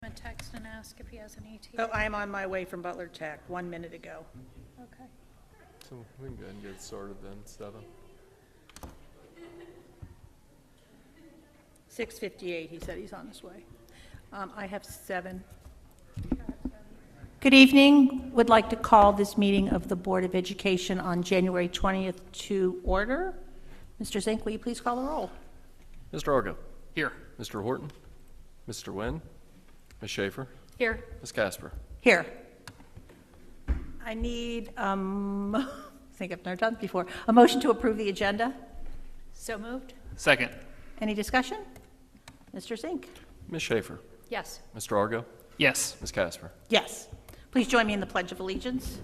A text and ask if he has an ETA. Oh, I am on my way from Butler Tech 1 minute ago. Okay. So we can go ahead and get started then, 7. 6:58, he said he's on his way. I have 7. Good evening. Would like to call this meeting of the Board of Education on January 20th to order. Mr. Zink, will you please call the roll? Mr. Argo. Here. Mr. Horton. Mr. Wynn. Ms. Schaefer. Here. Ms. Casper. Here. I need, I think I've never done this before, a motion to approve the agenda. So moved? Second. Any discussion? Mr. Zink? Ms. Schaefer. Yes. Mr. Argo. Yes. Ms. Casper. Yes. Please join me in the Pledge of Allegiance.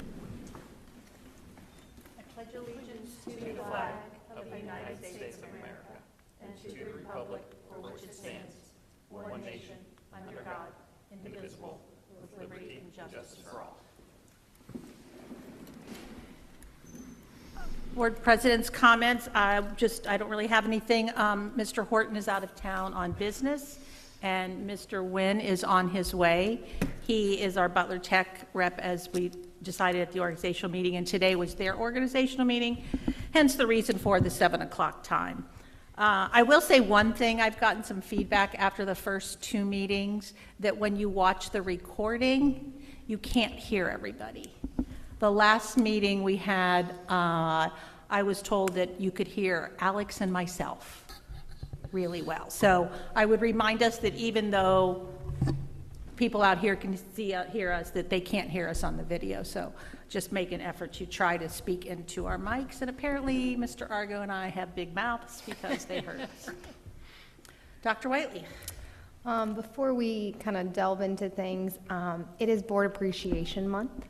I pledge allegiance to the flag of the United States of America and to the republic for which it stands, one nation, under God, indivisible, with liberty and justice for all. Board President's comments. I don't really have anything. Mr. Horton is out of town on business, and Mr. Wynn is on his way. He is our Butler Tech rep, as we decided at the organizational meeting, and today was their organizational meeting, hence the reason for the 7 o'clock time. I will say one thing. I've gotten some feedback after the first 2 meetings that when you watch the recording, you can't hear everybody. The last meeting we had, I was told that you could hear Alex and myself really well. So I would remind us that even though people out here can hear us, that they can't hear us on the video. So just make an effort to try to speak into our mics. And apparently Mr. Argo and I have big mouths because they heard us. Dr. Whiteley. Before we kind of delve into things, it is Board Appreciation Month.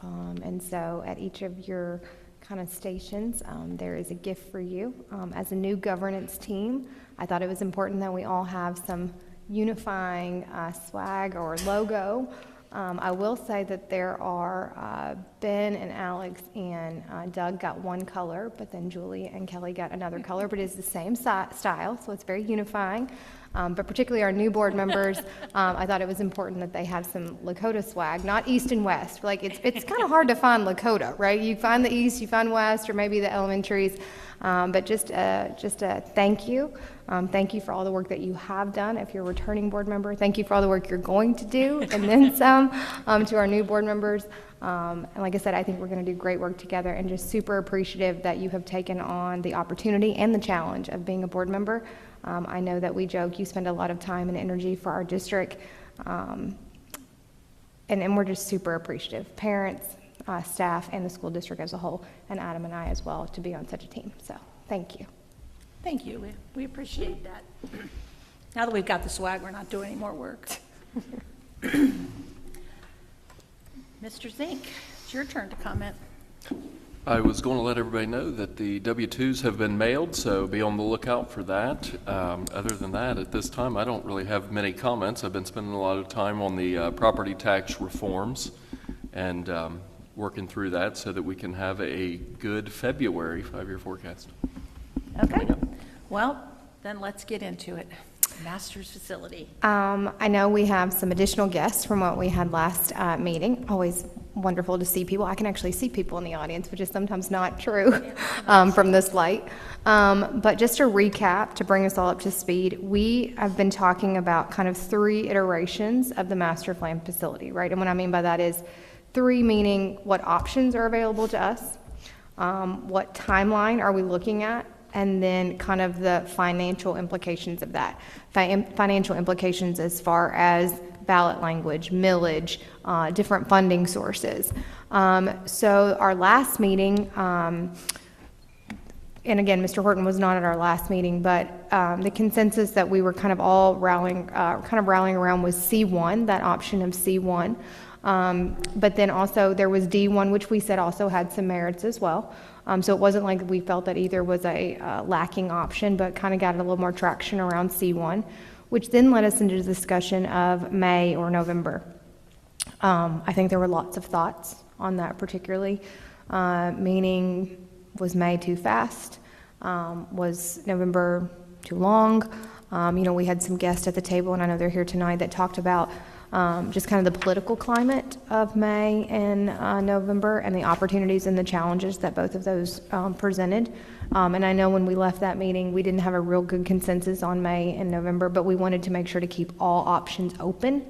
And so at each of your kind of stations, there is a gift for you. As a new governance team, I thought it was important that we all have some unifying swag or logo. I will say that there are Ben and Alex and Doug got one color, but then Julie and Kelly got another color, but it's the same style, so it's very unifying. But particularly our new board members, I thought it was important that they have some Lakota swag, not East and West. Like it's kind of hard to find Lakota, right? You find the East, you find West, or maybe the elementaries. But just a thank you. Thank you for all the work that you have done. If you're a returning board member, thank you for all the work you're going to do, and then some to our new board members. And like I said, I think we're going to do great work together, and just super appreciative that you have taken on the opportunity and the challenge of being a board member. I know that we joke you spend a lot of time and energy for our district, and we're just super appreciative. Parents, staff, and the school district as a whole, and Adam and I as well, to be on such a team. So thank you. Thank you. We appreciate that. Now that we've got the swag, we're not doing any more work. Mr. Zink, it's your turn to comment. I was going to let everybody know that the W-2s have been mailed, so be on the lookout for that. Other than that, at this time, I don't really have many comments. I've been spending a lot of time on the property tax reforms and working through that so that we can have a good February 5-year forecast. Okay. Well, then let's get into it. Master's facility. I know we have some additional guests from what we had last meeting. Always wonderful to see people. I can actually see people in the audience, which is sometimes not true from this light. But just to recap, to bring us all up to speed, we have been talking about kind of 3 iterations of the master plan facility, right? And what I mean by that is 3 meaning what options are available to us, what timeline are we looking at, and then kind of the financial implications of that. Financial implications as far as ballot language, millage, different funding sources. So our last meeting, and again, Mr. Horton was not at our last meeting, but the consensus that we were kind of all rallying around was C1, that option of C1. But then also there was D1, which we said also had some merits as well. So it wasn't like we felt that either was a lacking option, but kind of got a little more traction around C1, which then led us into the discussion of May or November. I think there were lots of thoughts on that particularly, meaning was May too fast? Was November too long? We had some guests at the table, and I know they're here tonight, that talked about just kind of the political climate of May and November, and the opportunities and the challenges that both of those presented. And I know when we left that meeting, we didn't have a real good consensus on May and November, but we wanted to make sure to keep all options open,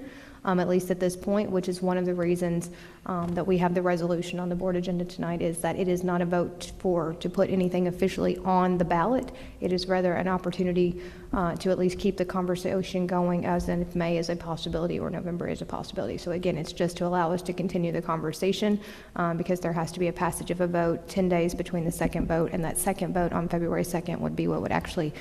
at least at this point, which is one of the reasons that we have the resolution on the board agenda tonight, is that it is not a vote to put anything officially on the ballot. It is rather an opportunity to at least keep the conversation going, as in if May is a possibility or November is a possibility. So again, it's just to allow us to continue the conversation because there has to be a passage of a vote 10 days between the second vote, and that second vote on February 2nd would be what would actually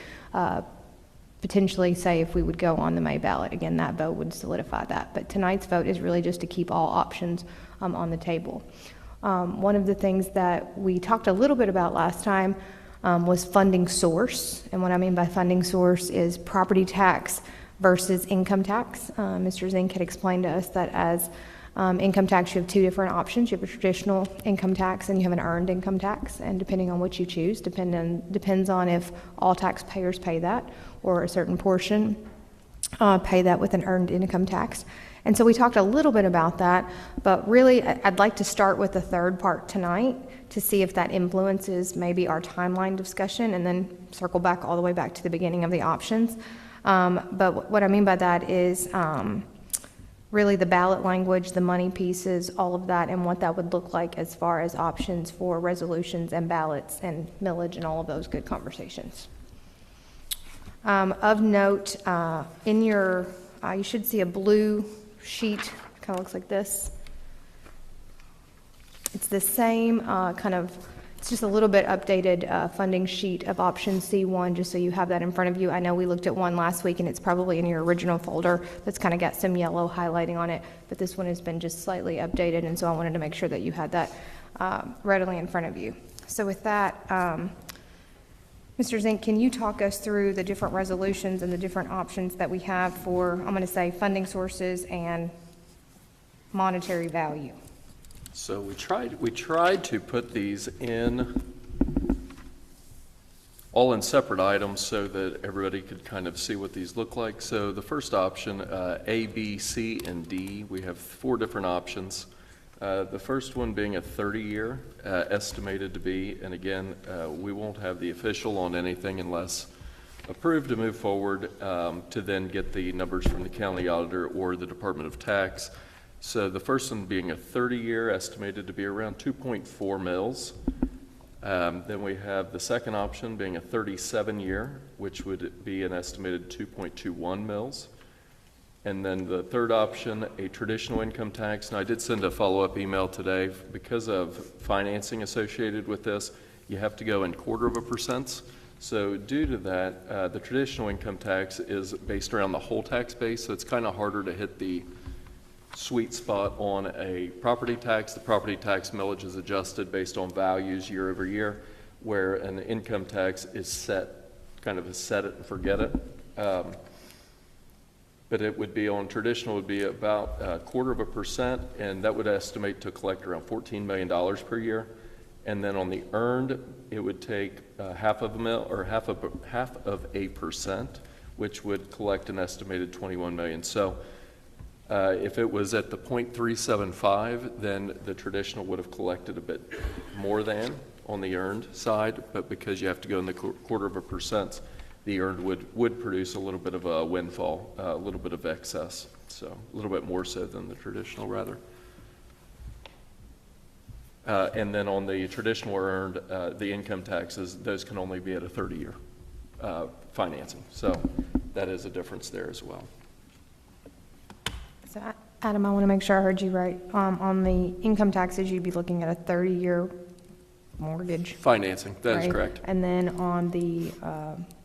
potentially say if we would go on the May ballot. Again, that vote would solidify that. But tonight's vote is really just to keep all options on the table. One of the things that we talked a little bit about last time was funding source. And what I mean by funding source is property tax versus income tax. Mr. Zink had explained to us that as income tax, you have two different options. You have a traditional income tax and you have an earned income tax. And depending on what you choose, depends on if all taxpayers pay that or a certain portion pay that with an earned income tax. And so we talked a little bit about that, but really I'd like to start with the third part tonight to see if that influences maybe our timeline discussion, and then circle back all the way back to the beginning of the options. But what I mean by that is really the ballot language, the money pieces, all of that, and what that would look like as far as options for resolutions and ballots and millage and all of those good conversations. Of note, in your, you should see a blue sheet, kind of looks like this. It's the same it's just a little bit updated funding sheet of option C1, just so you have that in front of you. I know we looked at one last week and it's probably in your original folder that's kind of got some yellow highlighting on it, but this one has been just slightly updated, and so I wanted to make sure that you had that readily in front of you. So with that, Mr. Zink, can you talk us through the different resolutions and the different options that we have for, I'm going to say, funding sources and monetary value? So we tried to put these in all in separate items so that everybody could kind of see what these look like. So the first option, A, B, C, and D, we have 4 different options. The first one being a 30-year estimated to be, and again, we won't have the official on anything unless approved to move forward to then get the numbers from the county auditor or the Department of Tax. So the first one being a 30-year estimated to be around 2.4 mils. Then we have the second option being a 37-year, which would be an estimated 2.21 mils. And then the third option, a traditional income tax. And I did send a follow-up email today. Because of financing associated with this, you have to go in 1/4%. So due to that, the traditional income tax is based around the whole tax base, so it's kind of harder to hit the sweet spot on a property tax. The property tax millage is adjusted based on values year over year, where an income tax is set, kind of a set it and forget it. But it would be on traditional would be about 1/4%, and that would estimate to collect around $14 million per year. And then on the earned, it would take half of a percent, which would collect an estimated $21 million. So if it was at the 0.375, then the traditional would have collected a bit more than on the earned side, but because you have to go in the 1/4%, the earned would produce a little bit of a windfall, a little bit of excess, so a little bit more so than the traditional, rather. And then on the traditional earned, the income taxes, those can only be at a 30-year financing. So that is a difference there as well. So Adam, I want to make sure I heard you right. On the income taxes, you'd be looking at a 30-year mortgage. Financing, that is correct. And then on the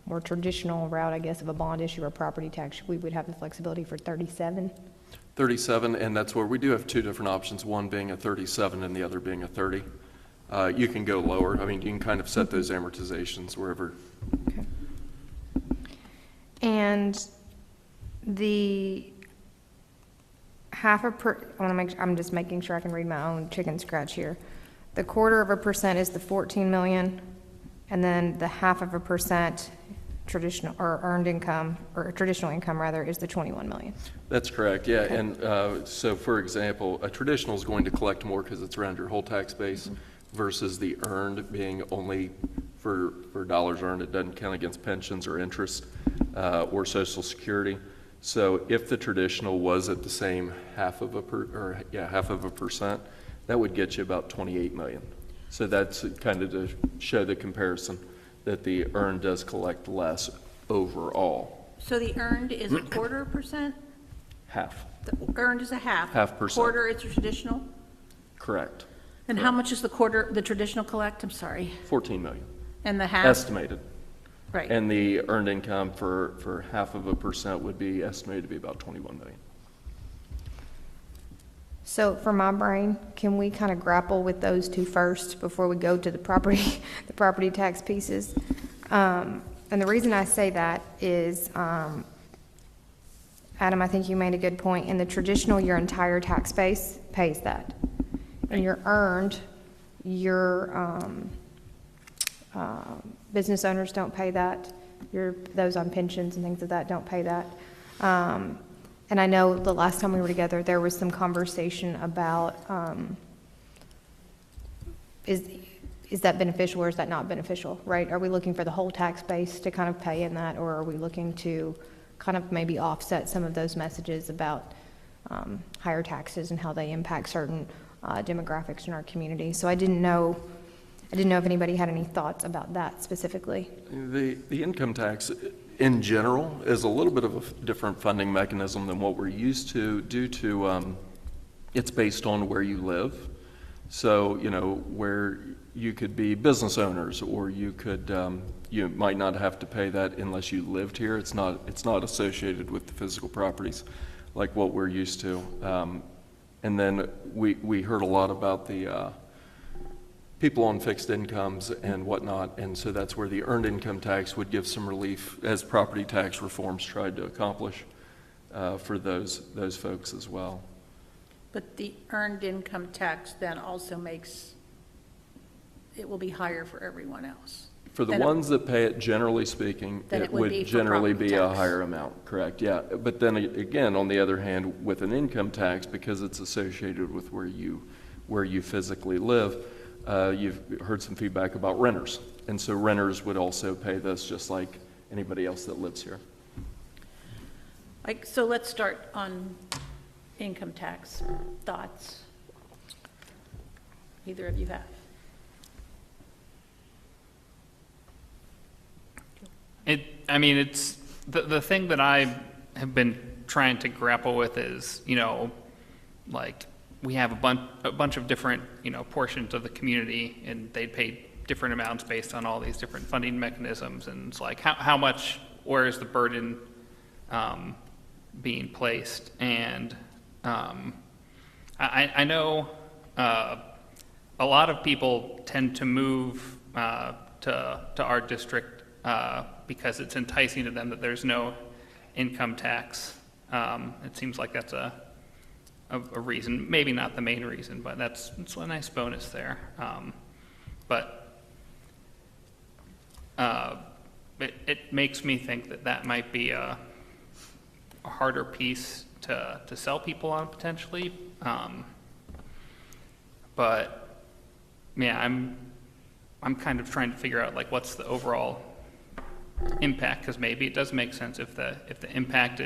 more traditional route, I guess, of a bond issue or property tax, we would have the flexibility for 37? 37, and that's where we do have 2 different options, one being a 37 and the other being a 30. You can go lower. I mean, you can kind of set those amortizations wherever. Okay. And the I'm just making sure I can read my own chicken scratch here. The 1/4% is the 14 million, and then the 1/2%, traditional, or earned income, or traditional income rather, is the 21 million. That's correct, yeah. And so, for example, a traditional is going to collect more because it's around your whole tax base versus the earned being only for dollars earned. It doesn't count against pensions or interest or Social Security. So if the traditional was at the same half of a percent, that would get you about 28 million. So that's kind of to show the comparison that the earned does collect less overall. So the earned is a 0.25%? Half, The earned is a half? Half percent. Quarter is a traditional? correct. And how much is the traditional collect? I'm sorry. 14 million, And the half? estimated. Right. And the earned income for 0.5% would be estimated to be about 21 million. So for my brain, can we kind of grapple with those two first before we go to the property, the property tax pieces? And the reason I say that is, Adam, I think you made a good point. In the traditional, your entire tax base pays that. And your earned, your business owners don't pay that. Those on pensions and things of that don't pay that. And I know the last time we were together, there was some conversation about, is that beneficial or is that not beneficial, right? Are we looking for the whole tax base to kind of pay in that, or are we looking to kind of maybe offset some of those messages about higher taxes and how they impact certain demographics in our community? So I didn't know if anybody had any thoughts about that specifically. The income tax in general is a little bit of a different funding mechanism than what we're used to due to it's based on where you live. So, where you could be business owners, or you could, you might not have to pay that unless you lived here. It's not associated with the physical properties like what we're used to. And then we heard a lot about the people on fixed incomes and whatnot, and so that's where the earned income tax would give some relief, as property tax reforms tried to accomplish for those folks as well. But the earned income tax then also makes, it will be higher for everyone else. For the ones that pay it, generally speaking, Then it would be for generally property be a tax. higher amount, correct, yeah. But then again, on the other hand, with an income tax, because it's associated with where you physically live, you've heard some feedback about renters. And so renters would also pay this just like anybody else that lives here. So let's start on income tax thoughts. Either of you have? It's the thing that I have been trying to grapple with is, like we have a bunch of different, portions of the community, and they pay different amounts based on all these different funding mechanisms. And it's like, how much, where is the burden being placed? And I know a lot of people tend to move to our district because it's enticing to them that there's no income tax. It seems like that's a reason, maybe not the main reason, but it's a nice bonus there. It makes me think that might be a harder piece to sell people on potentially. But yeah, I'm kind of trying to figure out like what's the overall impact, because maybe it does make sense if the impact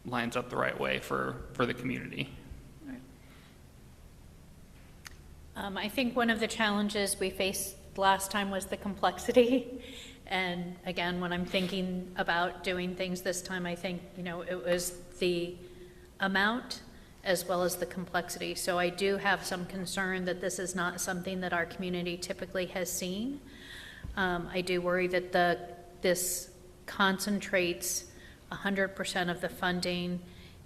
lines up the right way for the community. I think one of the challenges we faced last time was the complexity. And again, when I'm thinking about doing things this time, I think, it was the amount as well as the complexity. So I do have some concern that this is not something that our community typically has seen. I do worry that this concentrates 100% of the funding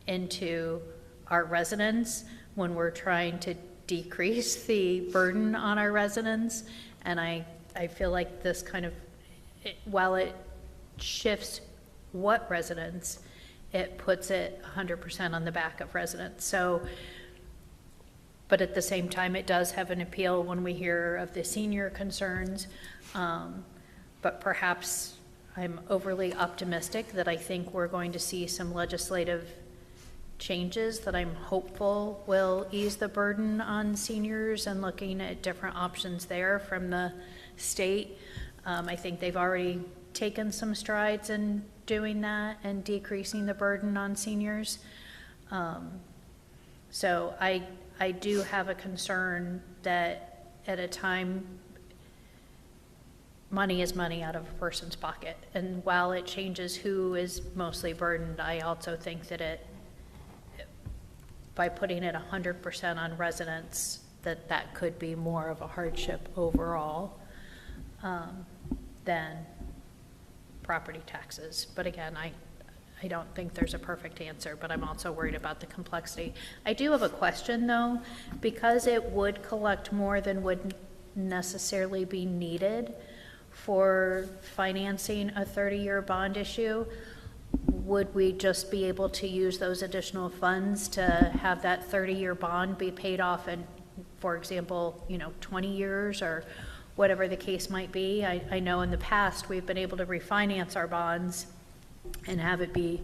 into our residents when we're trying to decrease the burden on our residents. And I feel like this kind of, while it shifts what residents, it puts it 100% on the back of residents. So, but at the same time, it does have an appeal when we hear of the senior concerns. But perhaps I'm overly optimistic that I think we're going to see some legislative changes that I'm hopeful will ease the burden on seniors and looking at different options there from the state. I think they've already taken some strides in doing that and decreasing the burden on seniors. So I do have a concern that at a time, money is money out of a person's pocket. And while it changes who is mostly burdened, I also think that by putting it 100% on residents, that could be more of a hardship overall than property taxes. But again, I don't think there's a perfect answer, but I'm also worried about the complexity. I do have a question though, because it would collect more than would necessarily be needed for financing a 30-year bond issue. Would we just be able to use those additional funds to have that 30-year bond be paid off in, for example, 20 years or whatever the case might be? I know in the past we've been able to refinance our bonds and have it be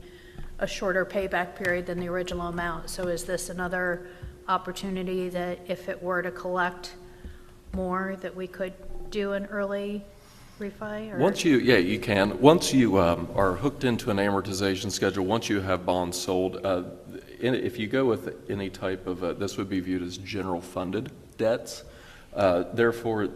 a shorter payback period than the original amount. So is this another opportunity that if it were to collect more that we could do an early refi? Or? You can. Once you are hooked into an amortization schedule, once you have bonds sold, if you go with any type of, this would be viewed as general funded debts. Therefore,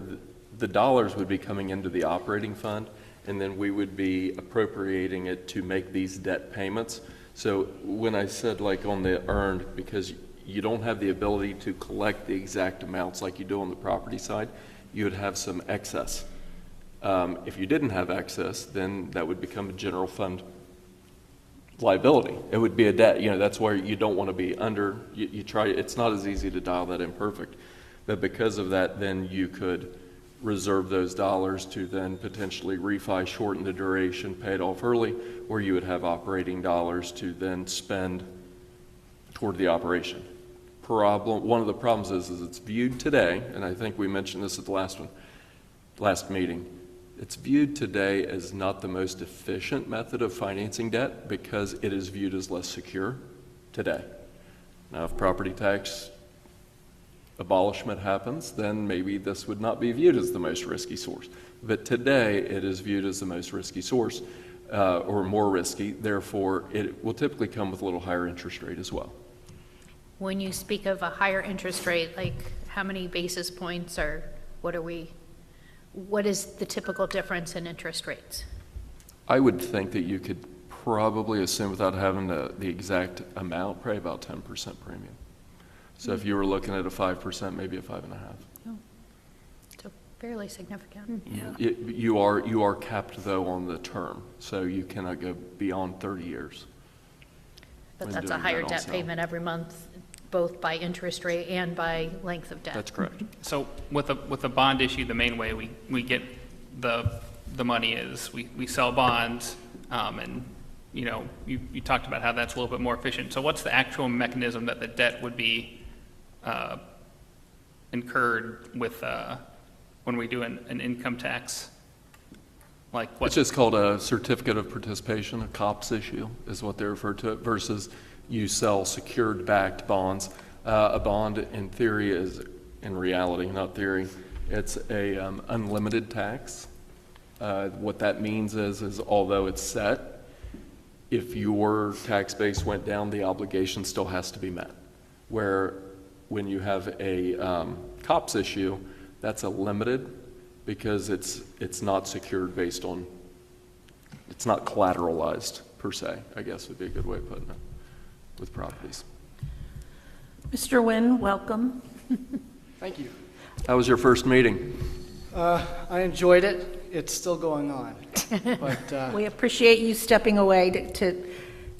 the dollars would be coming into the operating fund, and then we would be appropriating it to make these debt payments. So when I said like on the earned, because you don't have the ability to collect the exact amounts like you do on the property side, you would have some excess. If you didn't have excess, then that would become a general fund liability. It would be a debt. That's where you don't want to be under. You try. It's not as easy to dial that in perfect, but because of that, then you could reserve those dollars to then potentially refi, shorten the duration, pay it off early, or you would have operating dollars to then spend toward the operation. One of the problems is it's viewed today, and I think we mentioned this at the last meeting. It's viewed today as not the most efficient method of financing debt because it is viewed as less secure today. Now, if property tax abolishment happens, then maybe this would not be viewed as the most risky source. But today, it is viewed as the most risky source, or more risky. Therefore, it will typically come with a little higher interest rate as well. When you speak of a higher interest rate, like how many basis points or what is the typical difference in interest rates? I would think that you could probably assume, without having the exact amount, probably about 10% premium. So if you were looking at a 5%, maybe a 5.5%. Oh, so fairly significant. Yeah. You are capped though on the term, so you cannot go beyond 30 years. But that's a higher debt payment every month, both by interest rate and by length of debt. That's correct. So with a bond issue, the main way we get the money is we sell bonds, and you talked about how that's a little bit more efficient. So what's the actual mechanism that the debt would be incurred with when we do an income tax? Like what? It's just called a certificate of participation, a COPS issue is what they refer to it, versus you sell secured backed bonds. A bond in theory is, in reality, not theory, it's a unlimited tax. What that means is although it's set, if your tax base went down, the obligation still has to be met. Where when you have a COPS issue, that's a limited, because it's not secured based on, it's not collateralized per se, I guess would be a good way of putting it, with properties. Mr. Nguyen, welcome. Thank you. How was your first meeting? I enjoyed it. It's still going on. But We appreciate you stepping away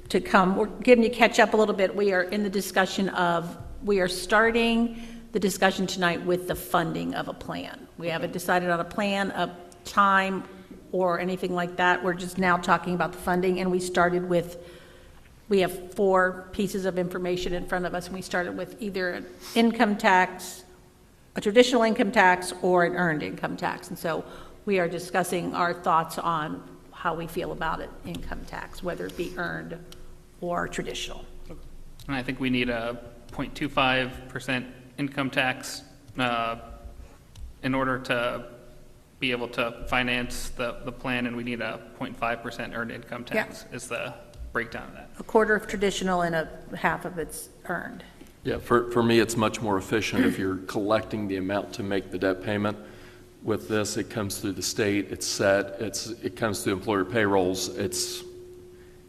to come. We're giving you catch up a little bit. We are in the discussion of, we are starting the discussion tonight with the funding of a plan. We haven't decided on a plan, a time, or anything like that. We're just now talking about the funding, and we started with, we have 4 pieces of information in front of us, and we started with either an income tax, a traditional income tax, or an earned income tax. And so we are discussing our thoughts on how we feel about it, income tax, whether it be earned or traditional. And I think we need a 0.25% income tax in order to be able to finance the plan, and we need a 0.5% earned income tax is the breakdown of that. A quarter of traditional and a half of it's earned. Yeah, for me, it's much more efficient if you're collecting the amount to make the debt payment. With this, it comes through the state, it's set, it comes through employer payrolls, it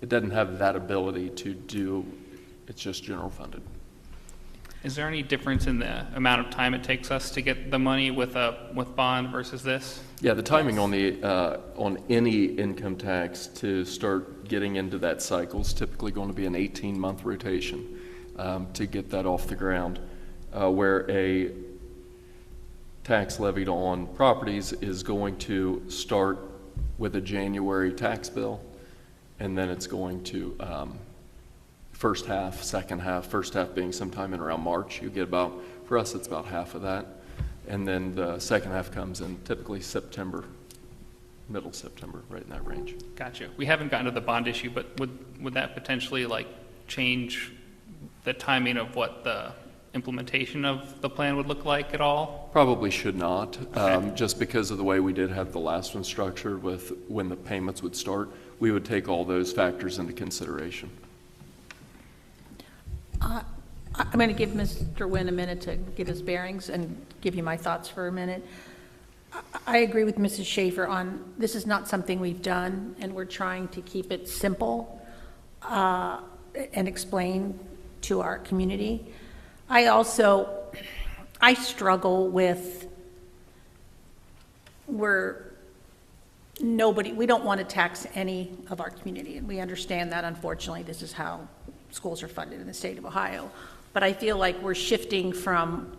doesn't have that ability to do, it's just general funded. Is there any difference in the amount of time it takes us to get the money with bond versus this? Yeah, the timing on the on any income tax to start getting into that cycle is typically going to be an 18-month rotation to get that off the ground, where a tax levied on properties is going to start with a January tax bill, and then it's going to first half, second half, first half being sometime in around March. You get about, for us, it's about half of that. And then the second half comes in typically September, middle September, right in that range. Gotcha. We haven't gotten to the bond issue, but would that potentially like change the timing of what the implementation of the plan would look like at all? Probably should not, just because of the way we did have the last one structured with when the payments would start. We would take all those factors into consideration. I'm going to give Mr. Nguyen a minute to give his bearings and give you my thoughts for a minute. I agree with Mrs. Schaefer on this is not something we've done, and we're trying to keep it simple and explain to our community. I struggle with we don't want to tax any of our community, and we understand that, unfortunately, this is how schools are funded in the state of Ohio. But I feel like we're shifting from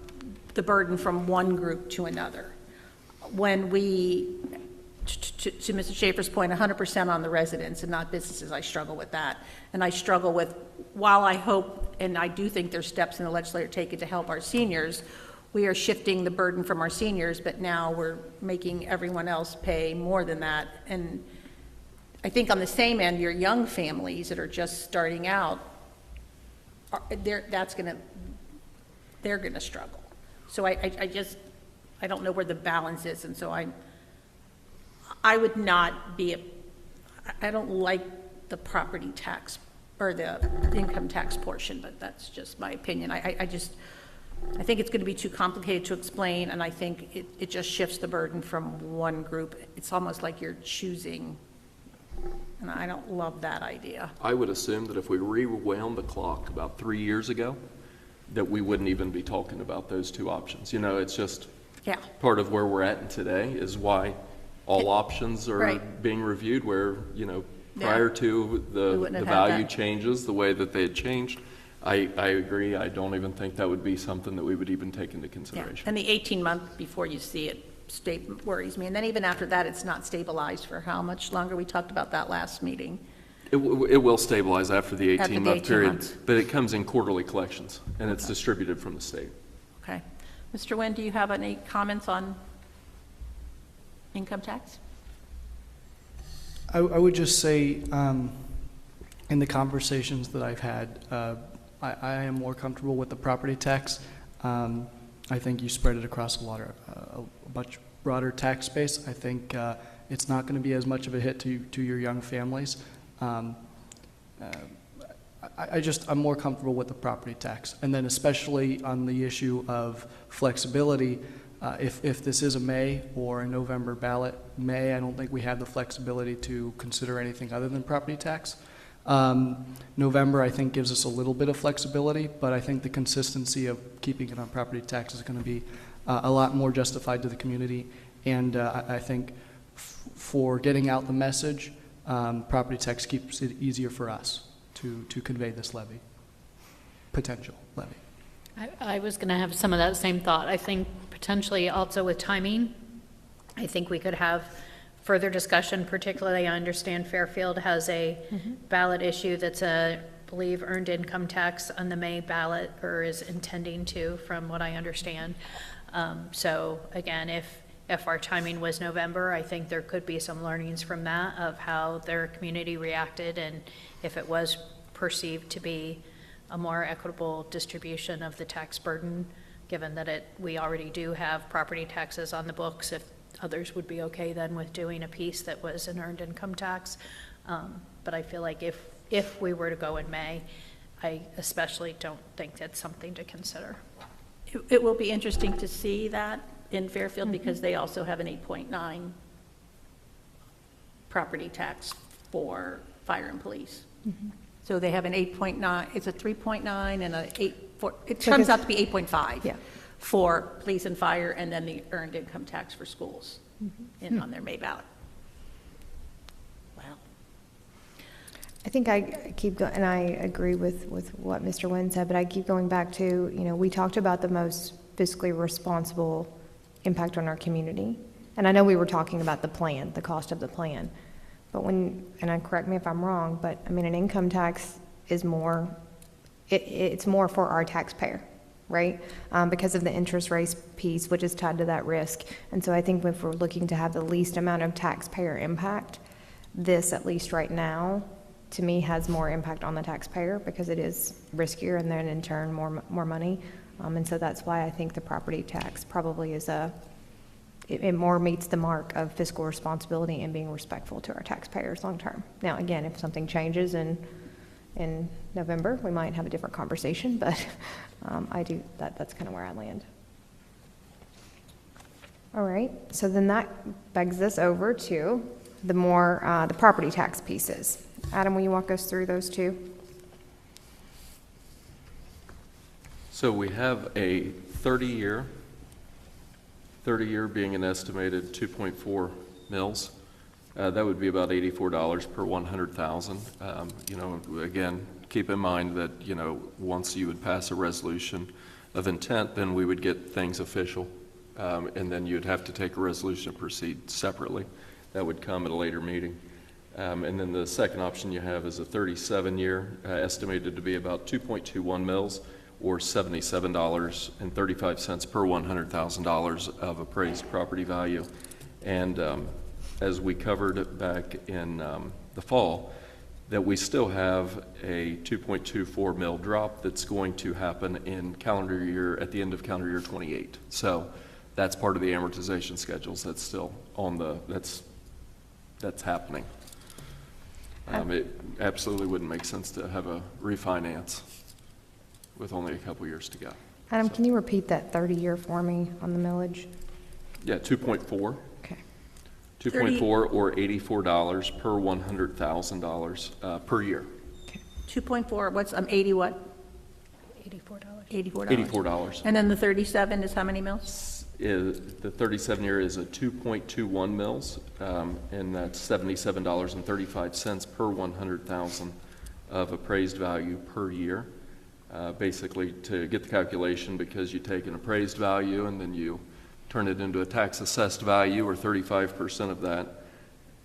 the burden from one group to another. When we, to Mrs. Schaefer's point, 100% on the residents and not businesses, I struggle with that. And I struggle with, while I hope, and I do think there's steps in the legislature taken to help our seniors, we are shifting the burden from our seniors, but now we're making everyone else pay more than that. And I think on the same end, your young families that are just starting out, they're going to struggle. So I don't know where the balance is, and so I would not be, I don't like the property tax or the income tax portion, but that's just my opinion. I think it's going to be too complicated to explain, and I think it just shifts the burden from one group. It's almost like you're choosing, and I don't love that idea. I would assume that if we rewound the clock about 3 years ago, that we wouldn't even be talking about those two options. You know, it's just part of where we're at today is why all options are being reviewed, where, you know, prior to the value changes, the way that they had changed, I agree. I don't even think that would be something that we would even take into consideration. Yeah. And the 18-month before you see it worries me. And then even after that, it's not stabilized for how much longer? We talked about that last meeting. It will stabilize after the 18-month period, months. but it comes in quarterly collections, and it's distributed from the state. Okay. Mr. Nguyen, do you have any comments on income tax? I would just say, in the conversations that I've had, I am more comfortable with the property tax. I think you spread it across a much broader tax base. I think it's not going to be as much of a hit to your young families. I'm more comfortable with the property tax. And then especially on the issue of flexibility, if this is a May or a November ballot, I don't think we have the flexibility to consider anything other than property tax. November, I think, gives us a little bit of flexibility, but I think the consistency of keeping it on property tax is going to be a lot more justified to the community. And I think for getting out the message, property tax keeps it easier for us to convey this levy, potential levy. I was going to have some of that same thought. I think potentially also with timing, I think we could have further discussion, particularly I understand Fairfield has a ballot issue that's I believe earned income tax on the May ballot, or is intending to, from what I understand. So again, if our timing was November, I think there could be some learnings from that of how their community reacted and if it was perceived to be a more equitable distribution of the tax burden, given that we already do have property taxes on the books, if others would be okay then with doing a piece that was an earned income tax. But I feel like if we were to go in May, I especially don't think that's something to consider. It will be interesting to see that in Fairfield because they also have an 8.9 property tax for fire and police. So they have an 8.9, it's a 3.9 and a 8, it comes out to be 8.5 Yeah. for police and fire, and then the earned income tax for schools in on their May ballot. Wow. I think I keep going, and I agree with what Mr. Nguyen said, but I keep going back to, we talked about the most fiscally responsible impact on our community. And I know we were talking about the plan, the cost of the plan. But correct me if I'm wrong, but I mean, an income tax is more, it's more for our taxpayer, right? Because of the interest rate piece, which is tied to that risk. And so I think if we're looking to have the least amount of taxpayer impact, this, at least right now, to me, has more impact on the taxpayer because it is riskier and then in turn more money. And so that's why I think the property tax probably is it more meets the mark of fiscal responsibility and being respectful to our taxpayers long term. Now, again, if something changes in November, we might have a different conversation, but that's kind of where I land. All right, so then that begs us over to the property tax pieces. Adam, will you walk us through those two? So we have a 30-year being an estimated 2.4 mils. That would be about $84 per 100,000. Again, keep in mind that, once you would pass a resolution of intent, then we would get things official. And then you'd have to take a resolution and proceed separately. That would come at a later meeting. And then the second option you have is a 37-year, estimated to be about 2.21 mils, or $77.35 per $100,000 of appraised property value. And as we covered back in the fall, that we still have a 2.24 mil drop that's going to happen at the end of calendar year 28. So that's part of the amortization schedules. That's still that's happening. It absolutely wouldn't make sense to have a refinance with only a couple years to go. Adam, can you repeat that 30-year for me on the millage? Yeah, 2.4. Okay. 2.4 or $84 per $100,000 per year. 2.4, what's 80 what? $84. $84. And then the 37 is how many mils? The 37-year is a 2.21 mils, and that's $77.35 per 100,000 of appraised value per year. Basically, to get the calculation, because you take an appraised value and then you turn it into a tax assessed value, or 35% of that,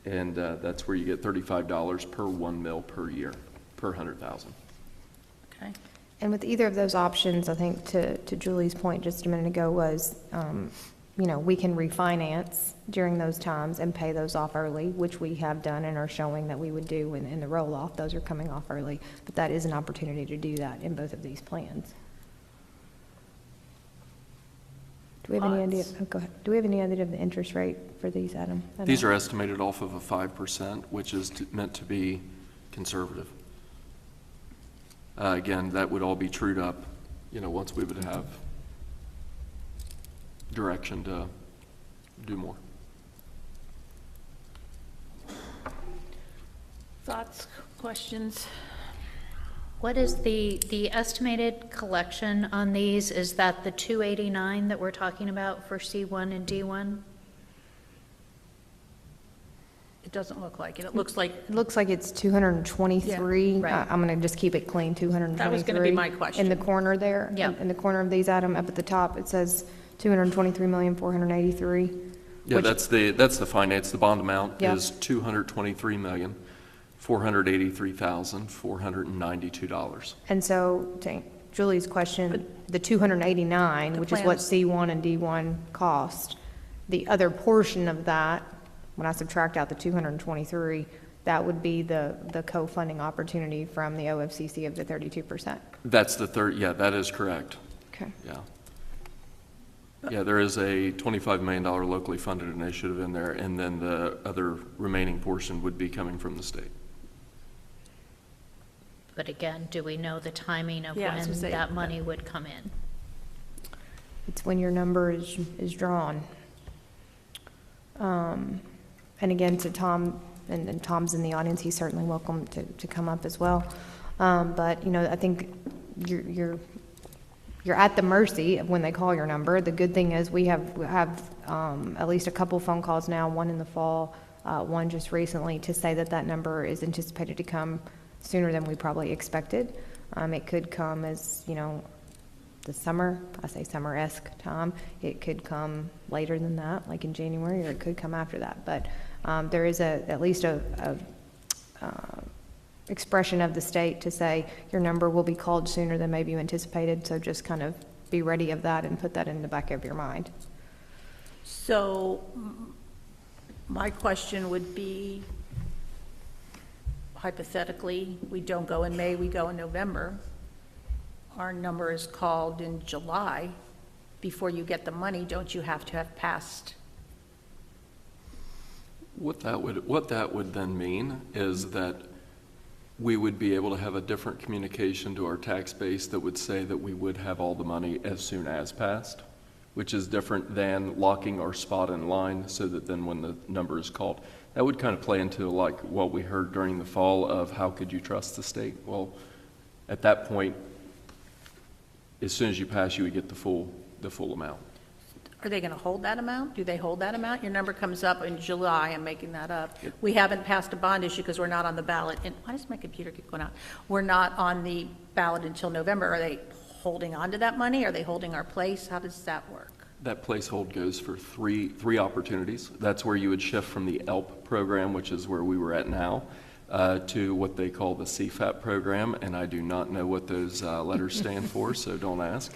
and that's where you get $35 per 1 mil per year, per 100,000. Okay. And with either of those options, I think to Julie's point just a minute ago was, we can refinance during those times and pay those off early, which we have done and are showing that we would do in the roll-off. Those are coming off early, but that is an opportunity to do that in both of these plans. Do we have any idea? Oh, go ahead. Do we have any idea of the interest rate for these, Adam? These are estimated off of a 5%, which is meant to be conservative. Again, that would all be trued up, once we would have direction to do more. Thoughts, questions? What is the estimated collection on these? Is that the 289 that we're talking about for C1 and D1? It doesn't look like it. It looks like, It looks like it's 223. Yeah, right. I'm going to just keep it clean, 223. That was gonna be my question. In the corner there. Yeah. In the corner of these, Adam, up at the top, it says 223,483. Yeah, that's the finance. The bond amount Yeah. is $223,483,492. And so, to Julie's question, the 289, The which is what plans- C1 and D1 cost, the other portion of that, when I subtract out the 223, that would be the co-funding opportunity from the OFCC of the 32%. That's the third, yeah, that is correct. Okay. Yeah. Yeah, there is a $25 million locally funded initiative in there, and then the other remaining portion would be coming from the state. But again, do we know the timing of Yeah, I was when gonna say, that money would come in? It's when your number is drawn. And again, to Tom, and Tom's in the audience, he's certainly welcome to come up as well. But, you know, I think you're at the mercy of when they call your number. The good thing is we have at least a couple phone calls now, one in the fall, one just recently, to say that number is anticipated to come sooner than we probably expected. It could come as, you know, the summer, I say summer-esque time. It could come later than that, like in January, or it could come after that. But there is at least a expression of the state to say your number will be called sooner than maybe you anticipated. So just kind of be ready of that and put that in the back of your mind. So my question would be, hypothetically, we don't go in May, we go in November. Our number is called in July. Before you get the money, don't you have to have passed? What that would then mean is that we would be able to have a different communication to our tax base that would say that we would have all the money as soon as passed, which is different than locking our spot in line so that then when the number is called, that would kind of play into like what we heard during the fall of how could you trust the state? Well, at that point, as soon as you pass, you would get the full amount. Are they going to hold that amount? Do they hold that amount? Your number comes up in July, I'm making that up. We haven't passed a bond issue because we're not on the ballot. And why does my computer keep going out? We're not on the ballot until November. Are they holding on to that money? Are they holding our place? How does that work? That placehold goes for three opportunities. That's where you would shift from the ELP program, which is where we were at now, to what they call the CFAP program, and I do not know what those letters stand for, so don't ask.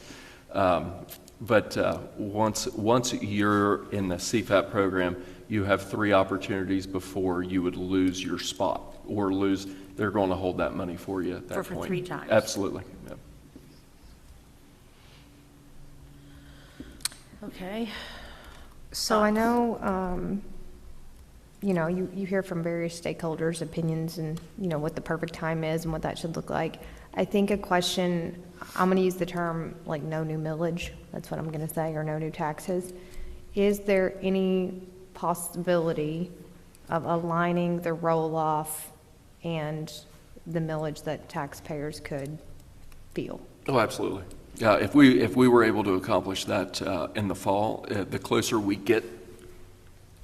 But once you're in the CFAP program, you have three opportunities before you would lose your spot or lose. They're going to hold that money for you at that point. For 3 times. Absolutely. Yeah. Okay. So I know, you know, you hear from various stakeholders' opinions and, you know, what the perfect time is and what that should look like. I think a question, I'm going to use the term like no new millage, that's what I'm going to say, or no new taxes. Is there any possibility of aligning the roll-off and the millage that taxpayers could feel? Oh, absolutely. Yeah, if we were able to accomplish that in the fall, the closer we get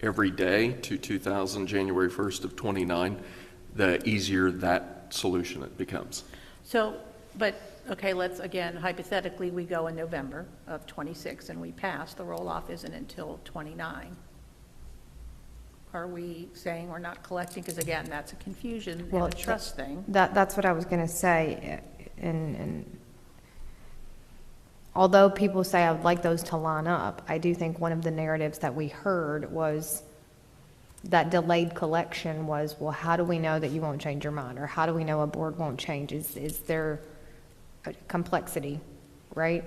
every day to January 1st of 29, the easier that solution it becomes. So, but, okay, let's, again, hypothetically, we go in November of 26 and we pass, the roll-off isn't until 29. Are we saying we're not collecting? Because again, that's a confusion and a trust thing. That's what I was going to say. And although people say I would like those to line up, I do think one of the narratives that we heard was that delayed collection was, well, how do we know that you won't change your mind? Or how do we know a board won't change? Is there a complexity, right?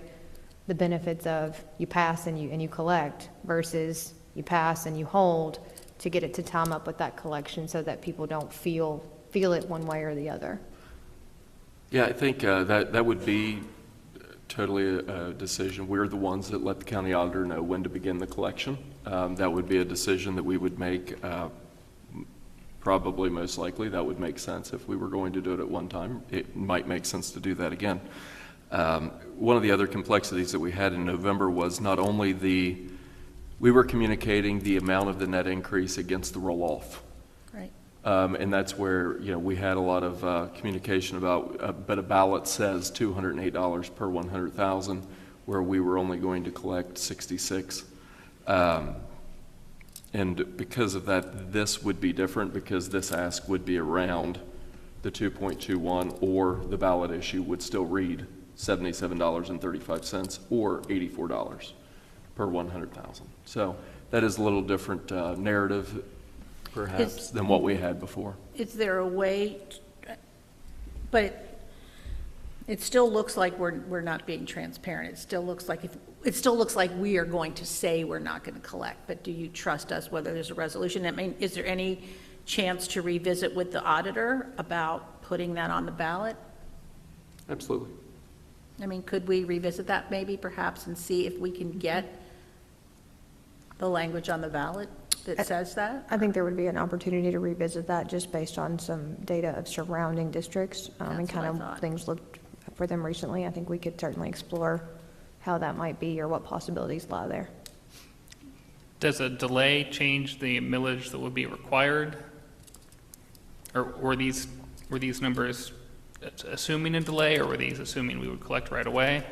The benefits of you pass and you collect versus you pass and you hold to get it to time up with that collection so that people don't feel it one way or the other. Yeah, I think that would be totally a decision. We're the ones that let the county auditor know when to begin the collection. That would be a decision that we would make, probably most likely. That would make sense if we were going to do it at one time. It might make sense to do that again. One of the other complexities that we had in November was not only we were communicating the amount of the net increase against the roll-off. Right. And that's where, you know, we had a lot of communication about, but a ballot says $208 per 100,000, where we were only going to collect 66. And because of that, this would be different because this ask would be around the 2.21, or the ballot issue would still read $77.35 or $84. per 100,000. So that is a little different narrative, perhaps, than what we had before. Is there a way, but it still looks like we're not being transparent. It still looks like we are going to say we're not going to collect, but do you trust us whether there's a resolution? I mean, is there any chance to revisit with the auditor about putting that on the ballot? Absolutely. I mean, could we revisit that maybe perhaps and see if we can get the language on the ballot that says that? I think there would be an opportunity to revisit that just based on some data of surrounding districts and That's kind what I of thought. things looked for them recently. I think we could certainly explore how that might be or what possibilities lie there. Does a delay change the millage that would be required? Or were these numbers assuming a delay, or were these assuming we would collect right away?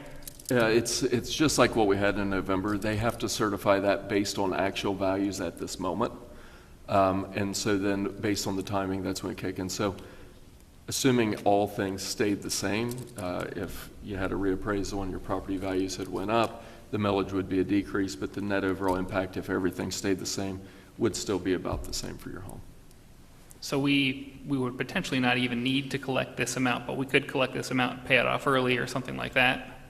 Yeah, it's just like what we had in November. They have to certify that based on actual values at this moment. And so then based on the timing, that's when it kicks in. So assuming all things stayed the same, if you had a reappraisal and your property values had went up, the millage would be a decrease, but the net overall impact, if everything stayed the same, would still be about the same for your home. So we would potentially not even need to collect this amount, but we could collect this amount and pay it off early or something like that?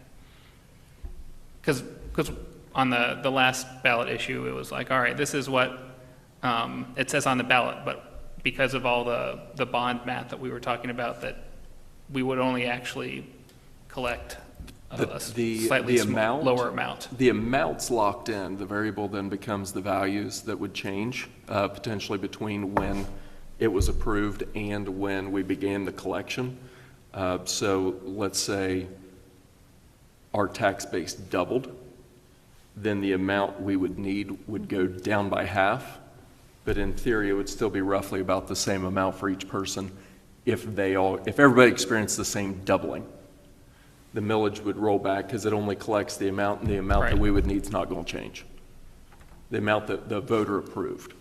Because on the last ballot issue, it was like, all right, this is what it says on the ballot, but because of all the bond math that we were talking about, that we would only actually collect a slightly lower amount. The amount's locked in. The variable then becomes the values that would change potentially between when it was approved and when we began the collection. So let's say our tax base doubled, then the amount we would need would go down by half, but in theory it would still be roughly about the same amount for each person if everybody experienced the same doubling. The millage would roll back because it only collects the amount, and the amount Right. that we would need is not going to change. The amount that the voter approved.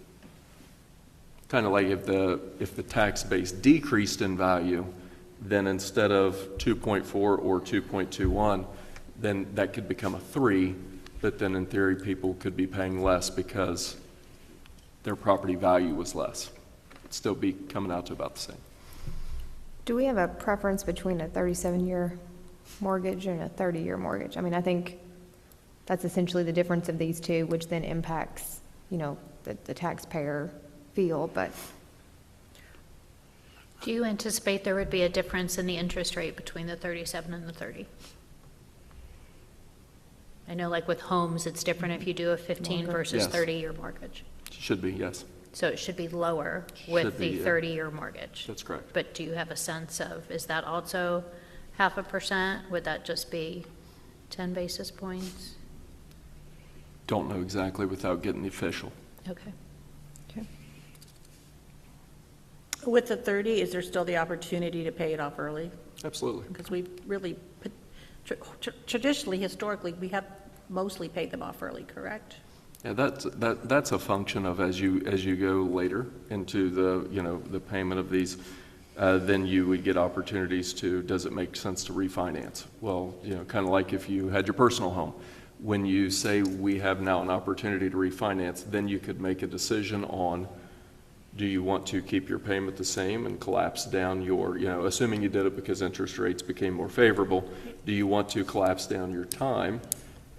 Kind of like if the tax base decreased in value, then instead of 2.4 or 2.21, then that could become a 3, but then in theory people could be paying less because their property value was less. It'd still be coming out to about the same. Do we have a preference between a 37-year mortgage and a 30-year mortgage? I mean, I think that's essentially the difference of these two, which then impacts, the taxpayer feel, but Do you anticipate there would be a difference in the interest rate between the 37 and the 30? I know like with homes, it's different if you do a 15 Longer. versus Yes. 30-year mortgage. Should be, yes. So it should be lower with Should be, the yeah. 30-year mortgage. That's correct. But do you have a sense of, is that also 0.5%? Would that just be 10 basis points? Don't know exactly without getting the official. Okay. With the 30, is there still the opportunity to pay it off early? Absolutely. Because we really, traditionally, historically, we have mostly paid them off early, correct? Yeah, that's a function of as you go later into the payment of these, then you would get opportunities to, does it make sense to refinance? Well, kind of like if you had your personal home. When you say we have now an opportunity to refinance, then you could make a decision on, do you want to keep your payment the same and collapse down your, assuming you did it because interest rates became more favorable, do you want to collapse down your time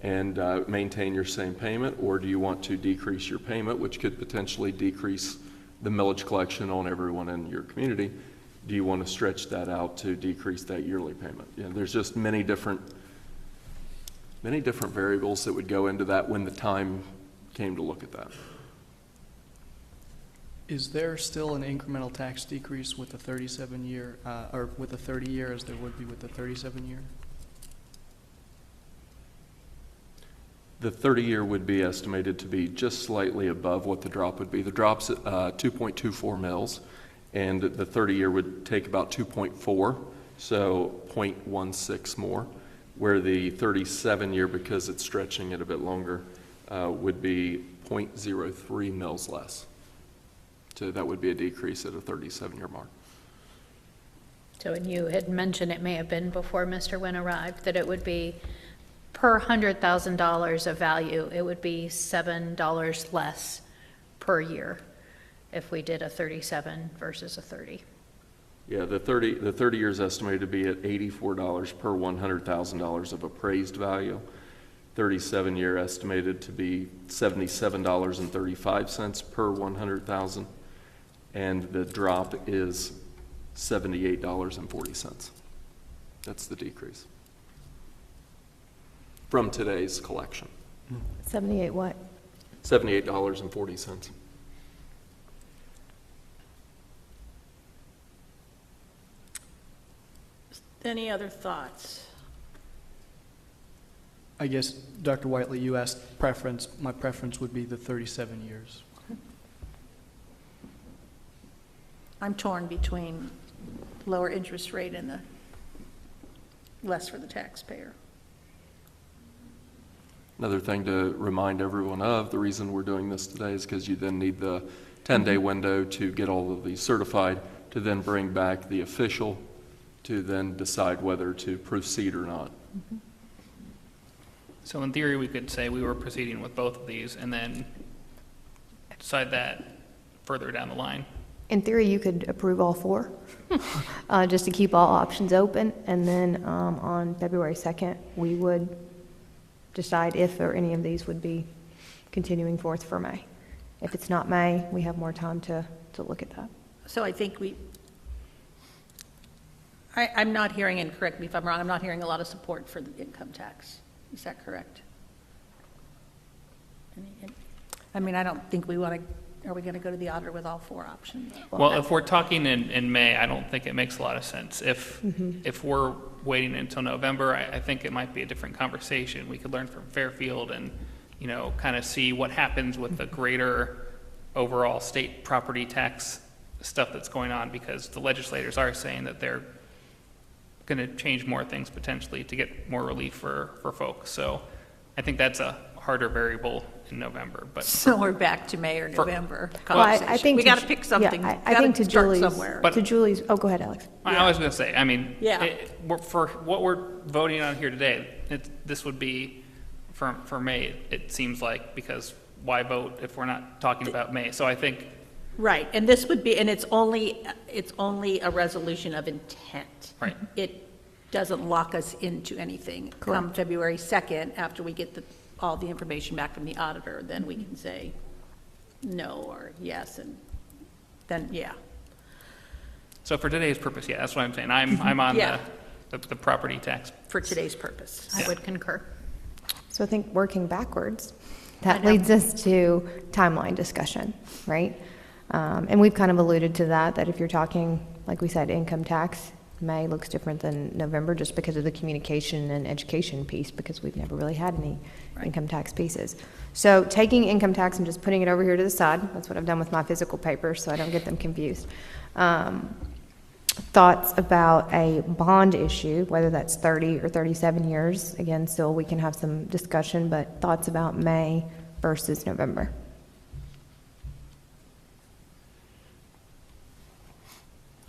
and maintain your same payment, or do you want to decrease your payment, which could potentially decrease the millage collection on everyone in your community? Do you want to stretch that out to decrease that yearly payment? There's just many different variables that would go into that when the time came to look at that. Is there still an incremental tax decrease with the 37-year, or with the 30-year as there would be with the 37-year? The 30-year would be estimated to be just slightly above what the drop would be. The drop's at 2.24 mils, and the 30-year would take about 2.4, so 0.16 more, where the 37-year, because it's stretching it a bit longer, would be 0.03 mils less. So that would be a decrease at a 37-year mark. So, and you had mentioned, it may have been before Mr. Wynn arrived, that it would be per $100,000 of value, it would be $7 less per year if we did a 37 versus a 30. Yeah, the 30 years estimated to be at $84 per $100,000 of appraised value. 37-year estimated to be $77.35 per 100,000, and the drop is $78.40. That's the decrease from today's collection. 78 what? $78.40. Any other thoughts? I guess, Dr. Whiteley, you asked preference. My preference would be the 37 years. I'm torn between lower interest rate and the less for the taxpayer. Another thing to remind everyone of, the reason we're doing this today is because you then need the 10-day window to get all of these certified, to then bring back the official, to then decide whether to proceed or not. So in theory, we could say we were proceeding with both of these and then decide that further down the line. In theory, you could approve all four, just to keep all options open, and then on February 2nd, we would decide if or any of these would be continuing forth for May. If it's not May, we have more time to look at that. So I think I'm not hearing, and correct me if I'm wrong, I'm not hearing a lot of support for the income tax. Is that correct? I mean, I don't think are we going to go to the auditor with all four options? Well, if we're talking in May, I don't think it makes a lot of sense. If we're waiting until November, I think it might be a different conversation. We could learn from Fairfield and, kind of see what happens with the greater overall state property tax stuff that's going on, because the legislators are saying that they're going to change more things potentially to get more relief for folks. So I think that's a harder variable in November. But So we're back to May or November Well, I conversation. think We to got to pick something. Yeah, I think to Julie's, somewhere. But- to Julie's, oh, go ahead, Alex. I was going to say, I mean, Yeah. for what we're voting on here today, this would be for May, it seems like, because why vote if we're not talking about May? So I think, Right, and this would be, and it's only a resolution of intent. Right. It doesn't lock us into anything. Come February 2nd, after we get all the information back from the auditor, then we can say no or yes, and then, yeah. so for today's purpose, yeah, that's what I'm saying. I'm on Yeah. the property tax. For today's purpose. I would concur. So I think working backwards, that leads us to timeline discussion, right? And we've kind of alluded to that if you're talking, like we said, income tax, May looks different than November just because of the communication and education piece, because we've never really had any income tax pieces. So taking income tax and just putting it over here to the side, that's what I've done with my physical papers so I don't get them confused. Thoughts about a bond issue, whether that's 30 or 37 years. Again, still we can have some discussion, but thoughts about May versus November.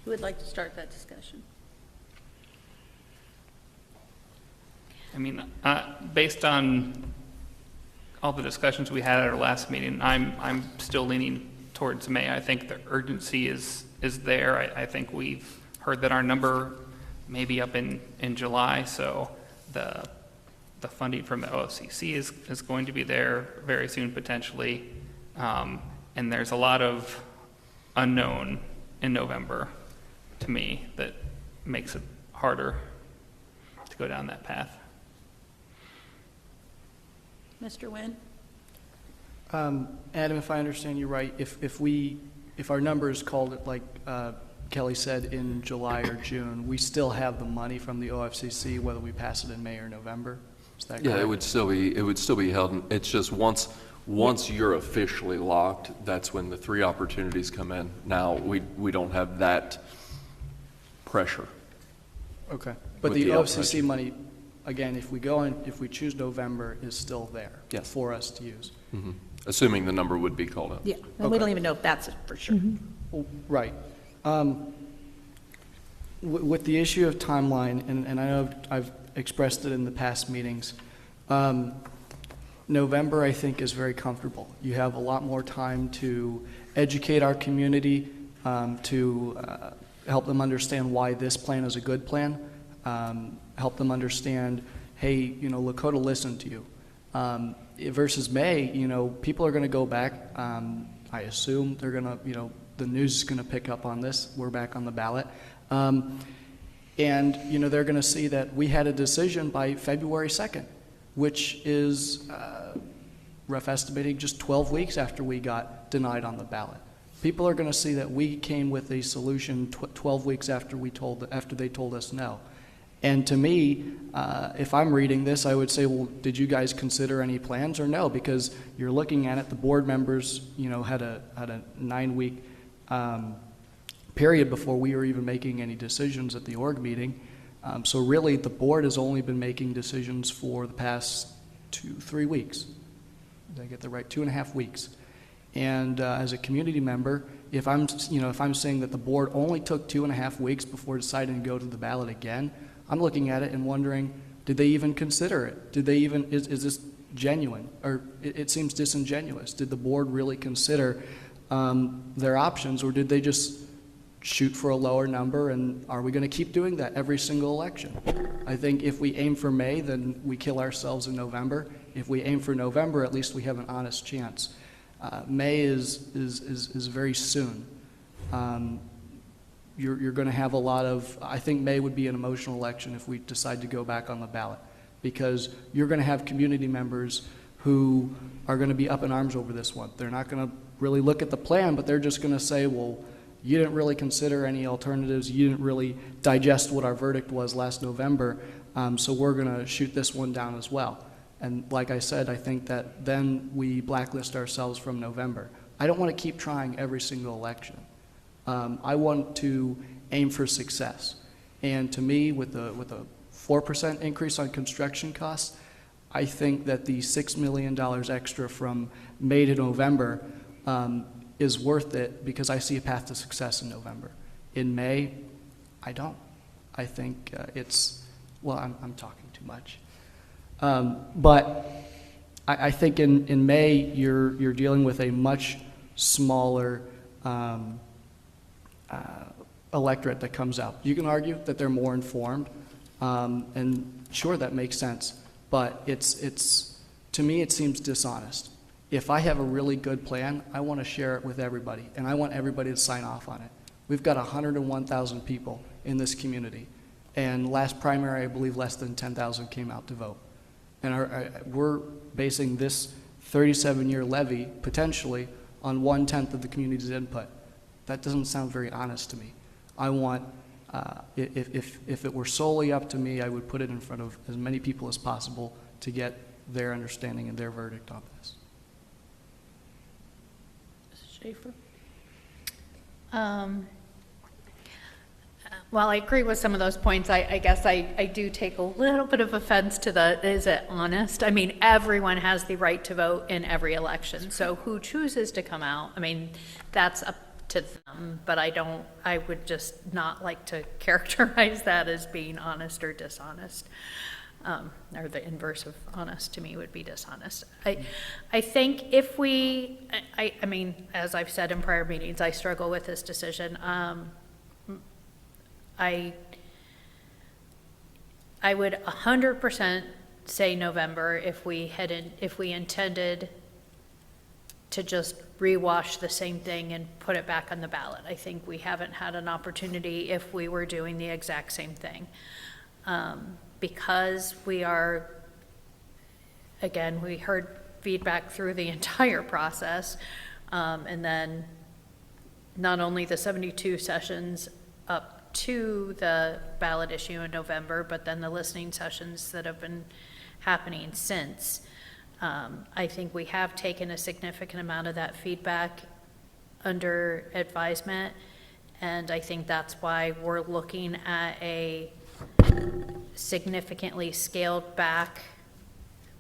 Who would like to start that discussion? I mean, based on all the discussions we had at our last meeting, I'm still leaning towards May. I think the urgency is there. I think we've heard that our number may be up in July, so the funding from the OFCC is going to be there very soon potentially, and there's a lot of unknown in November to me that makes it harder to go down that path. Mr. Nguyen? Adam, if I understand you right, if our number is called it like Kelly said in July or June, we still have the money from the OFCC whether we pass it in May or November. Is that correct? Yeah, it would still be held. It's just once you're officially locked, that's when the three opportunities come in. Now we don't have that pressure. Okay, but With the the OFCC budget. money, again, if we choose November, is still there Yes. for us to use. Mhm. Assuming the number would be called out. Yeah, and we don't even know if that's it for sure. Well, right. With the issue of timeline, and I know I've expressed it in the past meetings, November, I think, is very comfortable. You have a lot more time to educate our community, to help them understand why this plan is a good plan, help them understand, hey, you know, Lakota listened to you. Versus May, you know, people are going to go back. I assume they're going to, you know, the news is going to pick up on this. We're back on the ballot. And, you know, they're going to see that we had a decision by February 2nd, which is, rough estimating, just 12 weeks after we got denied on the ballot. People are going to see that we came with a solution 12 weeks after they told us no. And to me, if I'm reading this, I would say, well, did you guys consider any plans or no? Because you're looking at it, the board members, you know, had a 9-week period before we were even making any decisions at the org meeting. So really, the board has only been making decisions for the past 2-3 weeks. Did I get that right? 2.5 weeks. And as a community member, if I'm saying that the board only took 2.5 weeks before deciding to go to the ballot again, I'm looking at it and wondering, did they even consider it? Did they even, is this genuine? Or it seems disingenuous. Did the board really consider their options, or did they just shoot for a lower number, and are we going to keep doing that every single election? I think if we aim for May, then we kill ourselves in November. If we aim for November, at least we have an honest chance. May is very soon. You're going to have a lot of, I think May would be an emotional election if we decide to go back on the ballot, because you're going to have community members who are going to be up in arms over this one. They're not going to really look at the plan, but they're just going to say, well, you didn't really consider any alternatives. You didn't really digest what our verdict was last November, so we're going to shoot this one down as well. And like I said, I think that then we blacklist ourselves from November. I don't want to keep trying every single election. I want to aim for success. And to me, with a 4% increase on construction costs, I think that the $6 million extra from May to November is worth it, because I see a path to success in November. In May, I don't. I think I'm talking too much. But I think in May, you're dealing with a much smaller electorate that comes out. You can argue that they're more informed, and sure, that makes sense. But it's to me, it seems dishonest. If I have a really good plan, I want to share it with everybody, and I want everybody to sign off on it. We've got 101,000 people in this community, and last primary, I believe less than 10,000 came out to vote. And we're basing this 37-year levy, potentially, on 1/10 of the community's input. That doesn't sound very honest to me. I want, if it were solely up to me, I would put it in front of as many people as possible to get their understanding and their verdict on this. Schaefer? Well, I agree with some of those points. I guess I do take a little bit of offense to is it honest? I mean, everyone has the right to vote in every election. So who chooses to come out, I mean, that's up to them. But I would just not like to characterize that as being honest or dishonest. Or the inverse of honest to me would be dishonest. I think if I mean, as I've said in prior meetings, I struggle with this decision. I would 100% say November if we intended to just rewash the same thing and put it back on the ballot. I think we haven't had an opportunity if we were doing the exact same thing. Because we are, again, we heard feedback through the entire process, and then not only the 72 sessions up to the ballot issue in November, but then the listening sessions that have been happening since. I think we have taken a significant amount of that feedback under advisement, and I think that's why we're looking at a significantly scaled back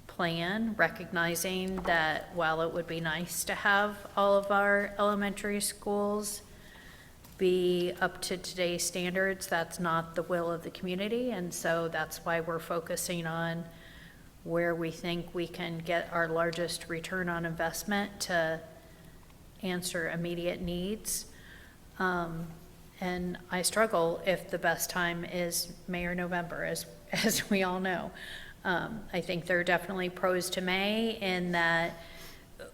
plan, recognizing that while it would be nice to have all of our elementary schools be up to today's standards, that's not the will of the community, and so that's why we're focusing on where we think we can get our largest return on investment to answer immediate needs. And I struggle if the best time is May or November, as we all know. I think there are definitely pros to May in that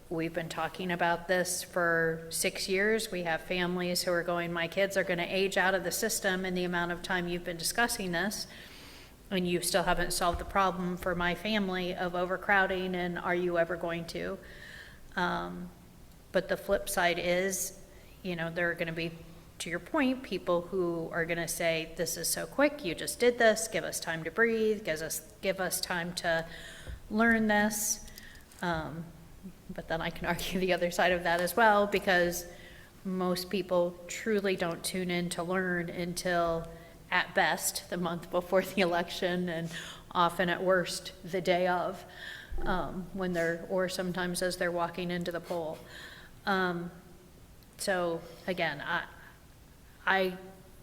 we've been talking about this for 6 years. We have families who are going, my kids are going to age out of the system in the amount of time you've been discussing this, and you still haven't solved the problem for my family of overcrowding, and are you ever going to? But the flip side is, there are going to be, to your point, people who are going to say, this is so quick, you just did this, give us time to breathe, give us time to learn this. But then I can argue the other side of that as well, because most people truly don't tune in to learn until, at best, the month before the election, and often at worst, the day of, or sometimes as they're walking into the poll. So again, I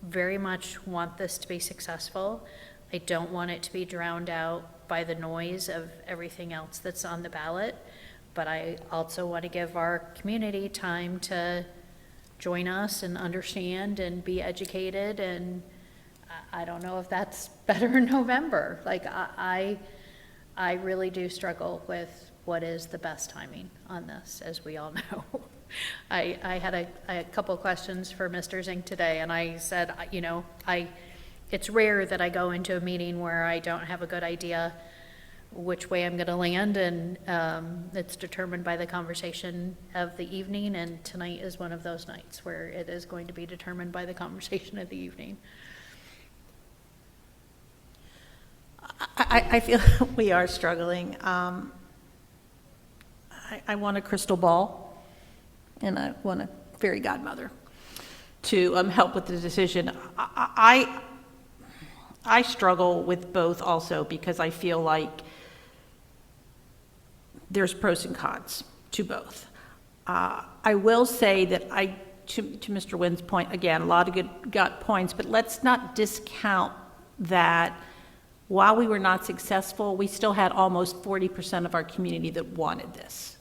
very much want this to be successful. I don't want it to be drowned out by the noise of everything else that's on the ballot. But I also want to give our community time to join us and understand and be educated. And I don't know if that's better in November. Like, I really do struggle with what is the best timing on this, as we all know. I had a couple questions for Mr. Zink today, and I said, it's rare that I go into a meeting where I don't have a good idea which way I'm going to land, and it's determined by the conversation of the evening, and tonight is one of those nights where it is going to be determined by the conversation of the evening. I feel we are struggling. I want a crystal ball, and I want a fairy godmother to help with the decision. I struggle with both also, because I feel like there's pros and cons to both. I will say that to Mr. Wynn's point, again, a lot of good points, but let's not discount that while we were not successful, we still had almost 40% of our community that wanted this.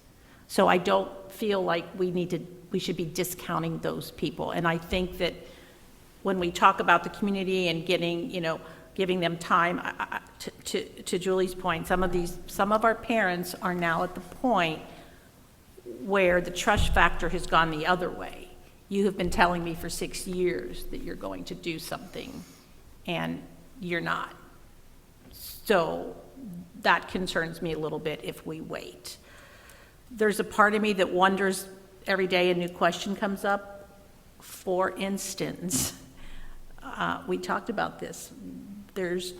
So I don't feel like we should be discounting those people. And I think that when we talk about the community and giving them time, to Julie's point, some of our parents are now at the point where the trust factor has gone the other way. You have been telling me for 6 years that you're going to do something, and you're not. So that concerns me a little bit if we wait. There's a part of me that wonders every day a new question comes up. For instance, we talked about this. There's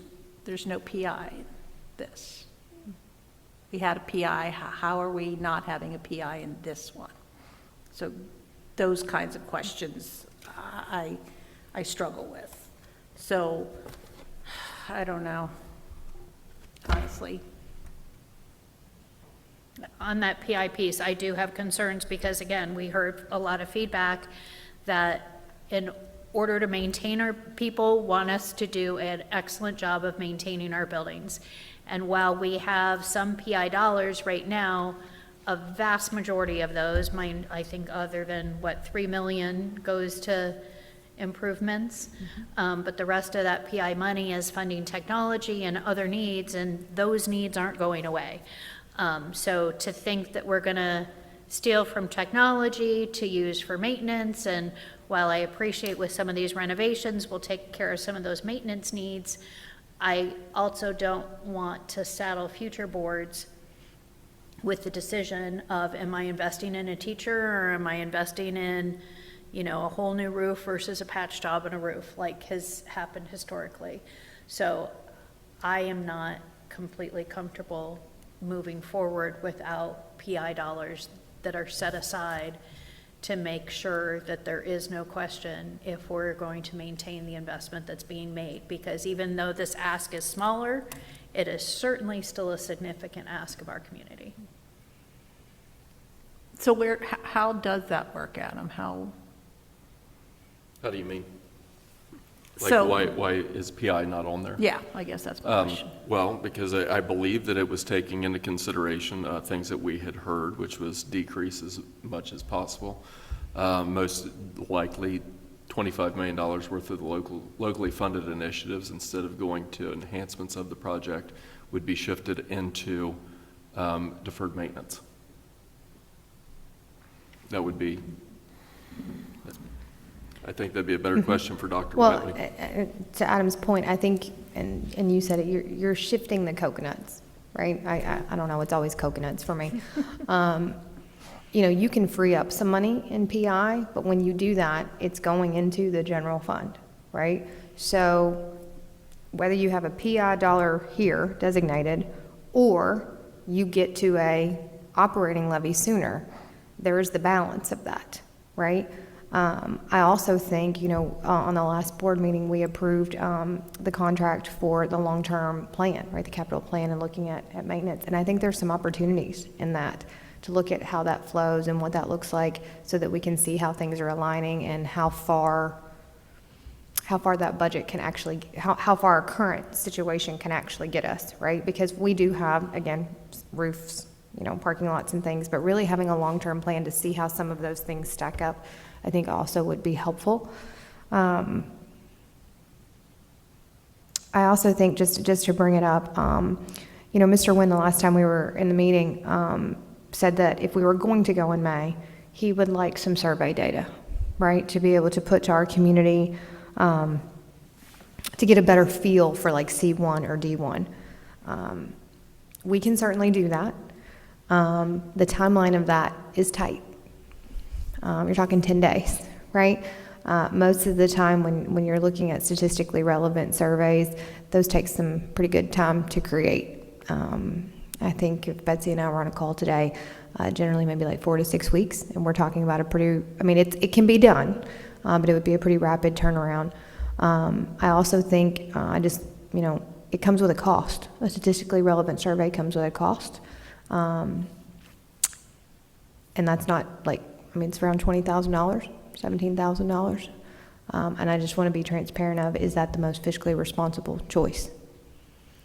no PI in this. We had a PI. How are we not having a PI in this one? So those kinds of questions I struggle with. So I don't know, honestly. On that PI piece, I do have concerns because, again, we heard a lot of feedback that in order to maintain our people want us to do an excellent job of maintaining our buildings. And while we have some PI dollars right now, a vast majority of those, I think other than, $3 million goes to improvements. But the rest of that PI money is funding technology and other needs, and those needs aren't going away. So to think that we're going to steal from technology to use for maintenance, and while I appreciate with some of these renovations, we'll take care of some of those maintenance needs, I also don't want to saddle future boards with the decision of, am I investing in a teacher, or am I investing in, a whole new roof versus a patch job and a roof, like has happened historically. So I am not completely comfortable moving forward without PI dollars that are set aside to make sure that there is no question if we're going to maintain the investment that's being made. Because even though this ask is smaller, it is certainly still a significant ask of our community. So how does that work, Adam? How do you mean? Like, So- why is PI not on there? Yeah, I guess that's my question. Well, because I believe that it was taking into consideration things that we had heard, which was decrease as much as possible. Most likely $25 million worth of the locally funded initiatives, instead of going to enhancements of the project, would be shifted into deferred maintenance. That would be, I think that'd be a better question for Dr. Well, Whitley. to Adam's point, I think, and you said it, you're shifting the coconuts, right? I don't know, it's always coconuts for me. You know, you can free up some money in PI, but when you do that, it's going into the general fund, right? So whether you have a PI dollar here designated, or you get to a operating levy sooner, there is the balance of that, right? I also think, you know, on the last board meeting, we approved the contract for the long-term plan, right, the capital plan, and looking at maintenance. And I think there's some opportunities in that to look at how that flows and what that looks like, so that we can see how things are aligning and how far that budget can actually, how far our current situation can actually get us, right? Because we do have, again, roofs, you know, parking lots and things, but really having a long-term plan to see how some of those things stack up, I think also would be helpful. I also think, just to bring it up, you know, Mr. Wynn, the last time we were in the meeting, said that if we were going to go in May, he would like some survey data, right, to be able to put to our community, to get a better feel for like C1 or D1. We can certainly do that. The timeline of that is tight. You're talking 10 days, right? Most of the time when you're looking at statistically relevant surveys, those take some pretty good time to create. I think if Betsy and I were on a call today, generally maybe like 4 to 6 weeks, and we're talking about a pretty, I mean, it can be done, but it would be a pretty rapid turnaround. I also think, you know, it comes with a cost. A statistically relevant survey comes with a cost. And that's not like, I mean, it's around $20,000, $17,000. And I just want to be transparent of, is that the most fiscally responsible choice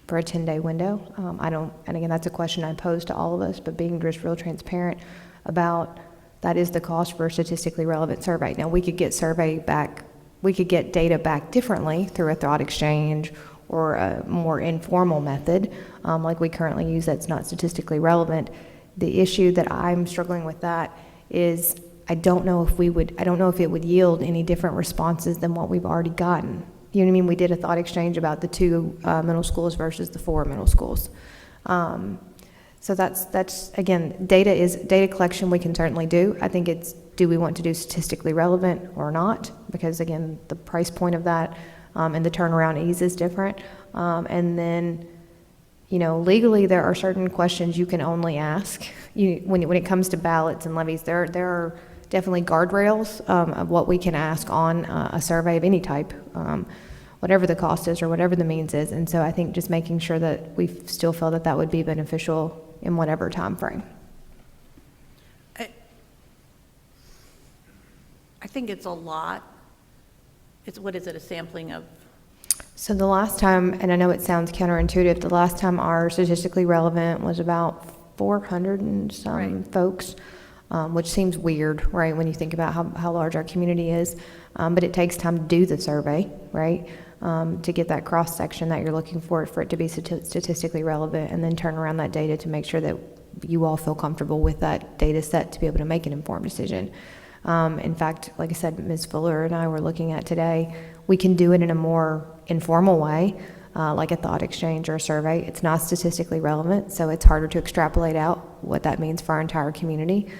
for a 10-day window? And again, that's a question I pose to all of us, but being just real transparent about that is the cost for a statistically relevant survey. Now, we could get data back differently through a thought exchange or a more informal method, like we currently use, that's not statistically relevant. The issue that I'm struggling with that is I don't know if it would yield any different responses than what we've already gotten. You know what I mean? We did a thought exchange about the 2 middle schools versus the 4 middle schools. So that's again, data collection we can certainly do. I think it's, do we want to do statistically relevant or not? Because again, the price point of that and the turnaround ease is different. And then, you know, legally there are certain questions you can only ask. When it comes to ballots and levies, there are definitely guardrails of what we can ask on a survey of any type, whatever the cost is or whatever the means is. And so I think just making sure that we still feel that that would be beneficial in whatever time frame. I think it's a lot. What is it, a sampling of? So the last time, and I know it sounds counterintuitive, the last time our statistically relevant was about 400 and some Right. folks, which seems weird, right, when you think about how large our community is. But it takes time to do the survey, right, to get that cross-section that you're looking for it to be statistically relevant, and then turn around that data to make sure that you all feel comfortable with that data set to be able to make an informed decision. In fact, like I said, Ms. Fuller and I were looking at today, we can do it in a more informal way, like a thought exchange or a survey. It's not statistically relevant, so it's harder to extrapolate out what that means for our entire community.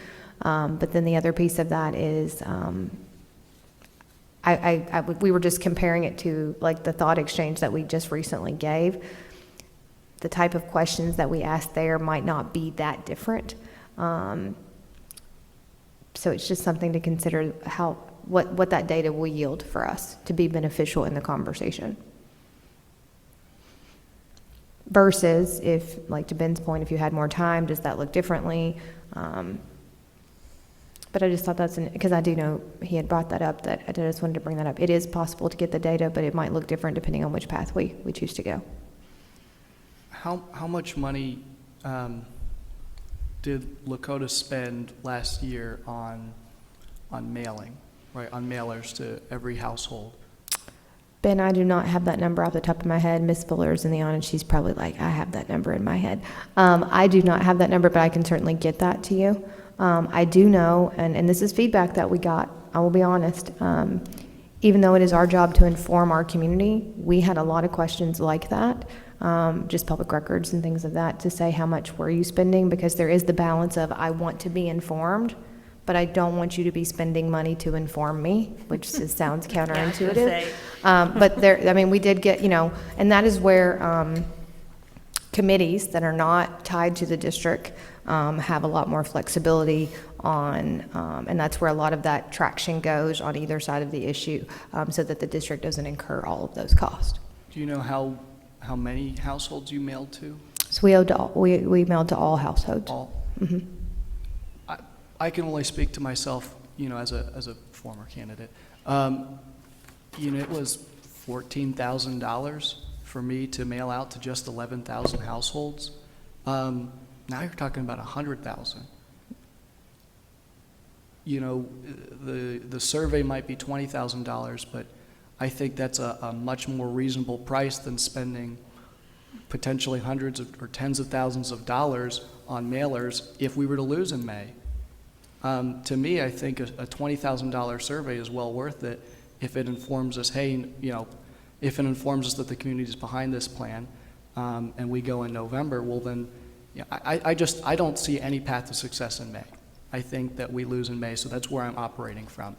But then the other piece of that is, we were just comparing it to like the thought exchange that we just recently gave. The type of questions that we asked there might not be that different. So it's just something to consider what that data will yield for us to be beneficial in the conversation. Versus if, like to Ben's point, if you had more time, does that look differently? But But I just thought because I do know he had brought that up, that I just wanted to bring that up. It is possible to get the data, but it might look different depending on which path we choose to go. How much money did Lakota spend last year on mailing, right, on mailers to every household? Ben, I do not have that number off the top of my head. Miss Fuller is in the audience. She's probably like, I have that number in my head. I do not have that number, but I can certainly get that to you. I do know, and this is feedback that we got, I will be honest, even though it is our job to inform our community, we had a lot of questions like that, just public records and things of that, to say how much were you spending, because there is the balance of I want to be informed, but I don't want you to be spending money to inform me, which sounds counterintuitive. But there, I mean, we did get, and that is where committees that are not tied to the district have a lot more flexibility on, and that's where a lot of that traction goes on either side of the issue, so that the district doesn't incur all of those costs. Do you know how many households you mailed to? So we mailed to all households. All? Mm-hmm. I can only speak to myself, as a former candidate. It was $14,000 for me to mail out to just 11,000 households. Now you're talking about 100,000. The survey might be $20,000, but I think that's a much more reasonable price than spending potentially hundreds or tens of thousands of dollars on mailers if we were to lose in May. To me, I think a $20,000 survey is well worth it if it informs us, if it informs us that the community is behind this plan, and we go in November, well then, I don't see any path to success in May. I think that we lose in May, so that's where I'm operating from.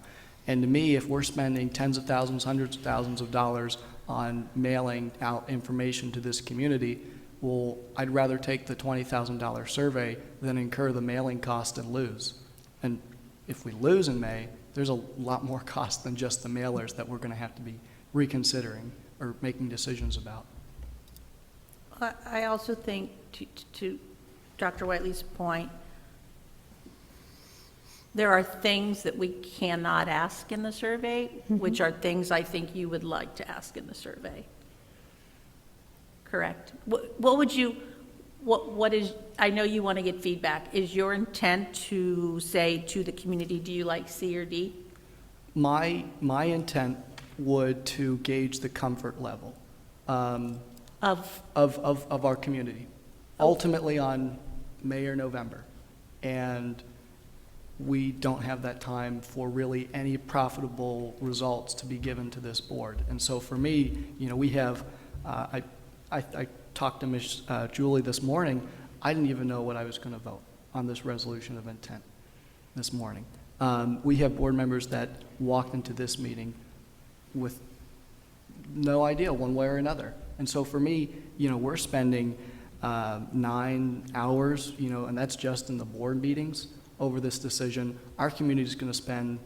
And to me, if we're spending tens of thousands, hundreds of thousands of dollars on mailing out information to this community, well, I'd rather take the $20,000 survey than incur the mailing cost and lose. And if we lose in May, there's a lot more cost than just the mailers that we're going to have to be reconsidering or making decisions about. I also think, to Dr. Whiteley's point, there are things that we cannot ask in the survey, which are things I think you would like to ask in the survey. Correct? What is, I know you want to get feedback. Is your intent to say to the community, do you like C or D? My intent would to gauge the comfort level of our community, ultimately on May or November. And we don't have that time for really any profitable results to be given to this board. And so for me, we have, I talked to Ms. Julie this morning. I didn't even know what I was going to vote on this resolution of intent this morning. We have board members that walked into this meeting with no idea one way or another. And so for me, we're spending 9 hours, and that's just in the board meetings over this decision. Our community is going to spend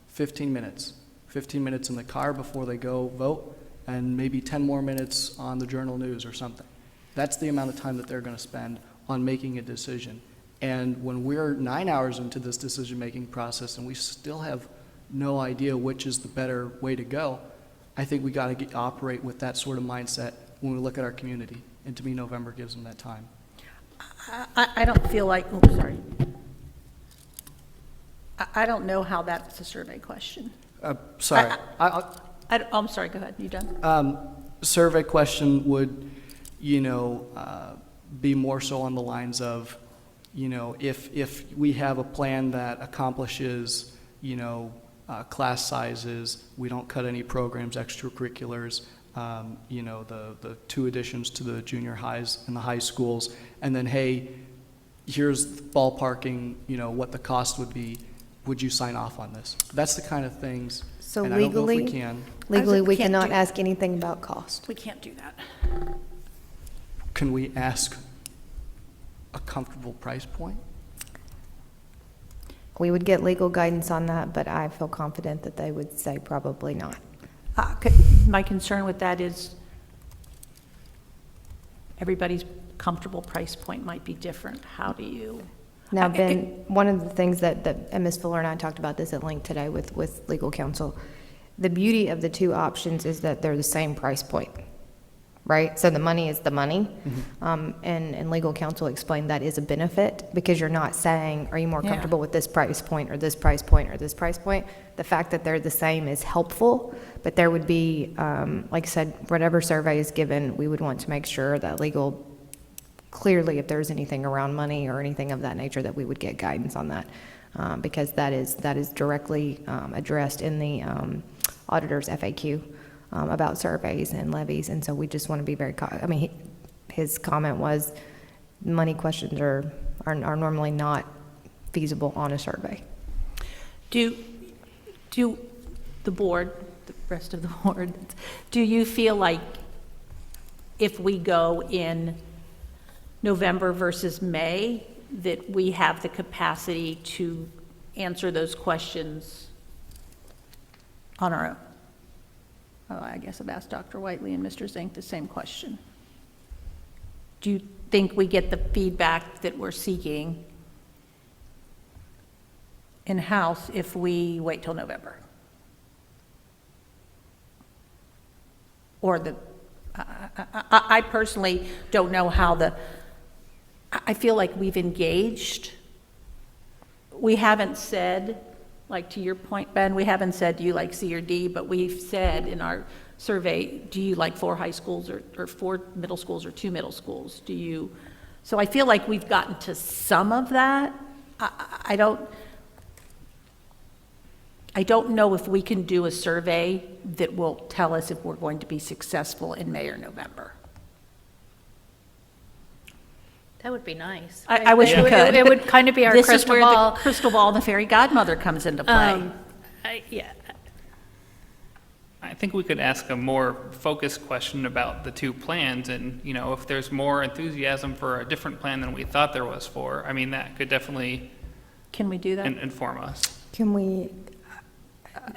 15 minutes in the car before they go vote, and maybe 10 more minutes on the Journal News or something. That's the amount of time that they're going to spend on making a decision. And when we're 9 hours into this decision-making process and we still have no idea which is the better way to go, I think we got to operate with that sort of mindset when we look at our community. And to me, November gives them that time. I don't feel like, sorry. I don't know how that's a survey question. Sorry. I'm sorry, go ahead, you done? Survey question would, be more so on the lines of, if we have a plan that accomplishes, class sizes, we don't cut any programs, extracurriculars, the 2 additions to the junior highs and the high schools, and then, hey, here's ballparking, what the cost would be. Would you sign off on this? That's the kind of things. So and I don't know if we legally, can. we can't cannot do- ask anything about cost. We can't do that. Can we ask a comfortable price point? We would get legal guidance on that, but I feel confident that they would say probably not. My concern with that is everybody's comfortable price point might be different. How do Now, Ben, one of the things and Ms. Fuller and I talked about this at length today with legal counsel. The beauty of the two options is that they're the same price point, right? So the money is the money. And legal counsel explained that is a benefit because you're not saying, are you more comfortable with this price point or this price point or this price point? The fact that they're the same is helpful, but there would be, like I said, whatever survey is given, we would want to make sure that legal, clearly if there's anything around money or anything of that nature, that we would get guidance on that. Because that is directly addressed in the auditor's FAQ about surveys and levies, and so we just want to be very, his comment was, money questions are normally not feasible on a survey. Do the board, the rest of the board, do you feel like if we go in November versus May, that we have the capacity to answer those questions on our own? Oh, I guess I've asked Dr. Whiteley and Mr. Zink the same question. Do you think we get the feedback that we're seeking in-house if we wait till November? Or I personally don't know how I feel like we've engaged. We haven't said, like to your point, Ben, we haven't said, do you like C or D, but we've said in our survey, do you like 4 high schools or 4 middle schools or 2 middle schools? So I feel like we've gotten to some of that. I don't know if we can do a survey that will tell us if we're going to be successful in May or November. That would be nice. I wish we could. It would kind of be our This crystal is where ball. the crystal ball and the fairy godmother comes into play. I think we could ask a more focused question about the two plans, and, if there's more enthusiasm for a different plan than we thought there was for, that could definitely Can we do that? inform us. Can we,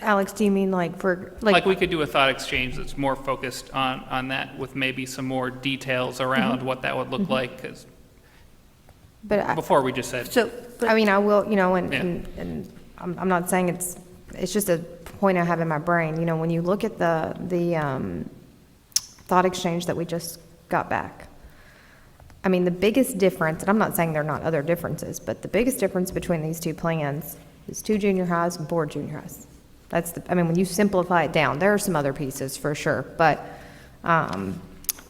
Alex, do you mean like Like we could do a thought exchange that's more focused on that with maybe some more details around what that would look like, because before we just said. So, I will, and I'm not saying it's just a point I have in my brain. When you look at the thought exchange that we just got back, the biggest difference, and I'm not saying there are not other differences, but the biggest difference between these two plans is 2 junior highs and 4 junior highs. That's when you simplify it down, there are some other pieces for sure, but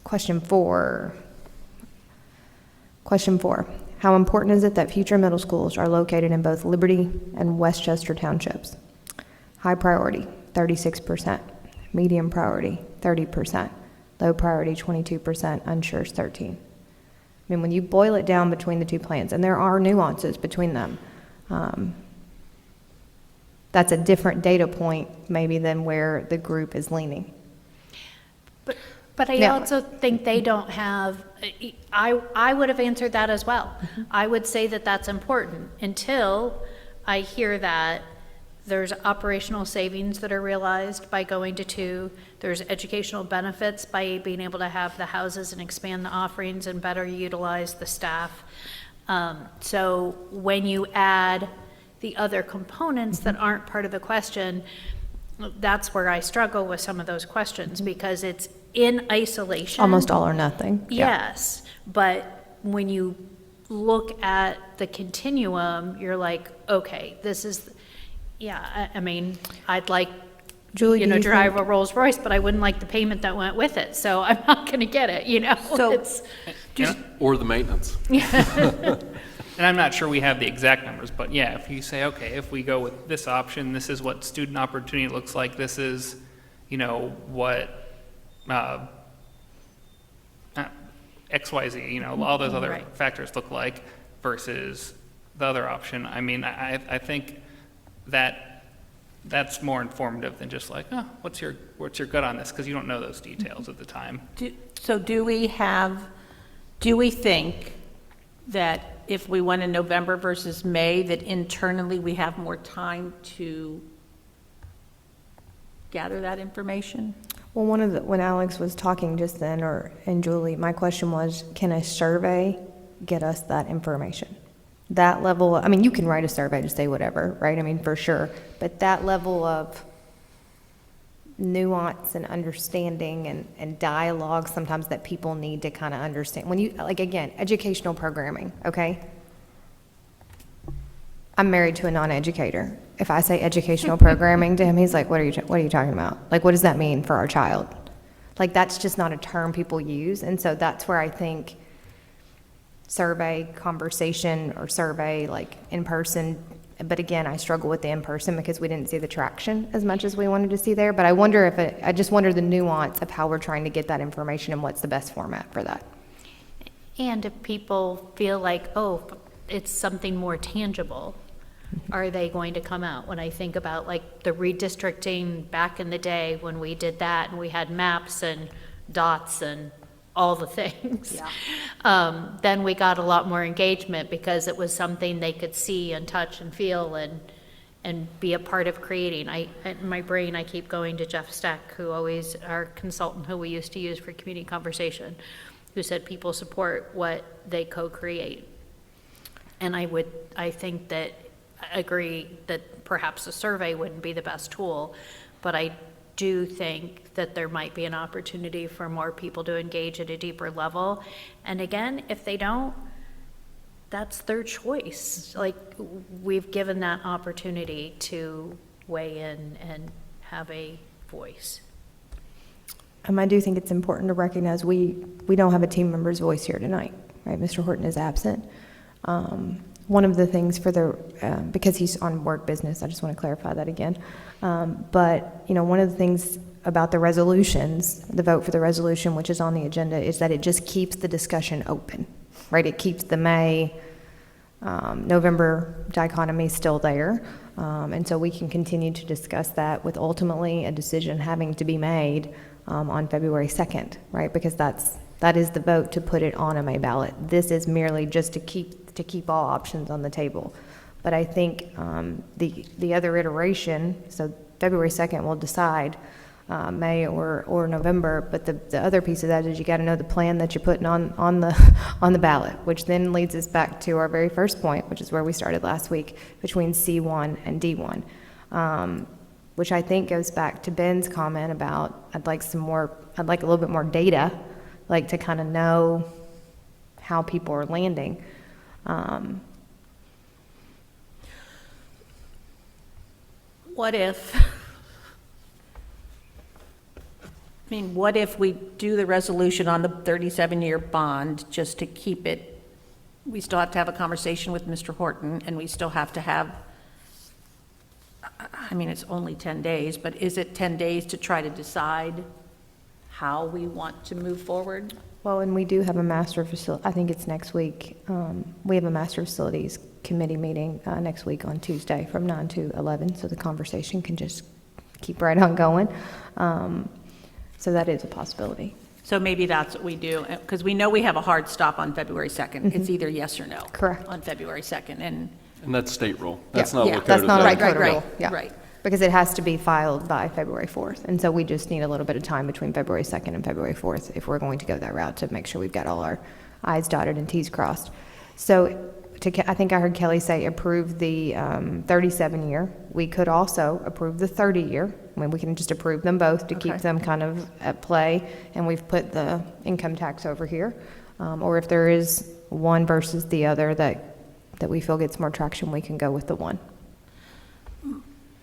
question four, how important is it that future middle schools are located in both Liberty and Westchester townships? High priority, 36%. Medium priority, 30%. Low priority, 22%. Unsure is 13%. When you boil it down between the two plans, and there are nuances between them, that's a different data point maybe than where the group is leaning. But I also think they don't have, I would have answered that as well. I would say that that's important until I hear that there's operational savings that are realized by going to 2. There's educational benefits by being able to have the houses and expand the offerings and better utilize the staff. So when you add the other components that aren't part of the question, that's where I struggle with some of those questions because it's in isolation. Almost all or nothing. Yes, but when you look at the continuum, you're like, okay, this is, I'd like, Julie, do you drive think- a Rolls Royce, but I wouldn't like the payment that went with it, so I'm not gonna get it, So- It's, Or the maintenance. And I'm not sure we have the exact numbers, but if you say, okay, if we go with this option, this is what student opportunity looks like, this is, what, XYZ, all those other Right. factors look like versus the other option. I think that's more informative than just like, what's your gut on this? Because you don't know those details at the time. do we think that if we went in November versus May, that internally we have more time to gather that information? Well, when Alex was talking just then, and Julie, my question was, can a survey get us that information? that level, I mean, you can write a survey to say whatever, right? I mean, for sure. But that level of nuance and understanding and dialogue sometimes that people need to kind of understand. When you, like, again, educational programming, okay? I'm married to a non-educator. If I say educational programming to him, he's like, what are you talking about? Like, what does that mean for our child? Like, that's just not a term people use. And so that's where I think survey, conversation, or survey, like in person. But again, I struggle with the in-person because we didn't see the traction as much as we wanted to see there. But I wonder if I just wonder the nuance of how we're trying to get that information and what's the best format for that. And if people feel like, oh, it's something more tangible, are they going to come out? When I think about like the redistricting back in the day when we did that and we had maps and dots and all the things. Yeah. Then we got a lot more engagement because it was something they could see and touch and feel and be a part of creating. In my brain, I keep going to Jeff Steck, who always, our consultant who we used to use for community conversation, who said people support what they co-create. And I think that, I agree that perhaps a survey wouldn't be the best tool, but I do think that there might be an opportunity for more people to engage at a deeper level. And again, if they don't, that's their choice. Like, we've given that opportunity to weigh in and have a voice. I do think it's important to recognize we don't have a team member's voice here tonight, right? Mr. Horton is absent. One of the things for because he's on work business, I just want to clarify that again. But, you know, one of the things about the resolutions, the vote for the resolution, which is on the agenda, is that it just keeps the discussion open, right? It keeps the November dichotomy still there. And so we can continue to discuss that with ultimately a decision having to be made on February 2nd, right? Because that is the vote to put it on a May ballot. This is merely just to keep all options on the table. But I think the other iteration, so February 2nd will decide May or November, but the other piece of that is you got to know the plan that you're putting on the ballot, which then leads us back to our very first point, which is where we started last week, between C1 and D1, which I think goes back to Ben's comment about I'd like a little bit more data, like to kind of know how people are landing. What if we do the resolution on the 37-year bond just to keep it, we still have to have a conversation with Mr. Horton, and we still have to have, I mean, it's only 10 days, but is it 10 days to try to decide how we want to move forward? Well, and we do have a master facility, I think it's next week. We have a master facilities committee meeting next week on Tuesday from 9 to 11, so the conversation can just keep right on going. So that is a possibility. So maybe that's what we do, because we know we have a hard stop on February 2nd. Mm-hmm. It's either yes or no. Correct. On February 2nd, and that's state rule. That's Yeah. not Yeah, Lakota. That's not a Right, Lakota right, rule. Yeah. right. Because it has to be filed by February 4th. And so we just need a little bit of time between February 2nd and February 4th if we're going to go that route to make sure we've got all our I's dotted and T's crossed. So I think I heard Kelly say approve the 37-year. We could also approve the 30-year. I mean, we can just approve them both to keep Okay. them kind of at play. And we've put the income tax over here. Or if there is one versus the other that we feel gets more traction, we can go with the one.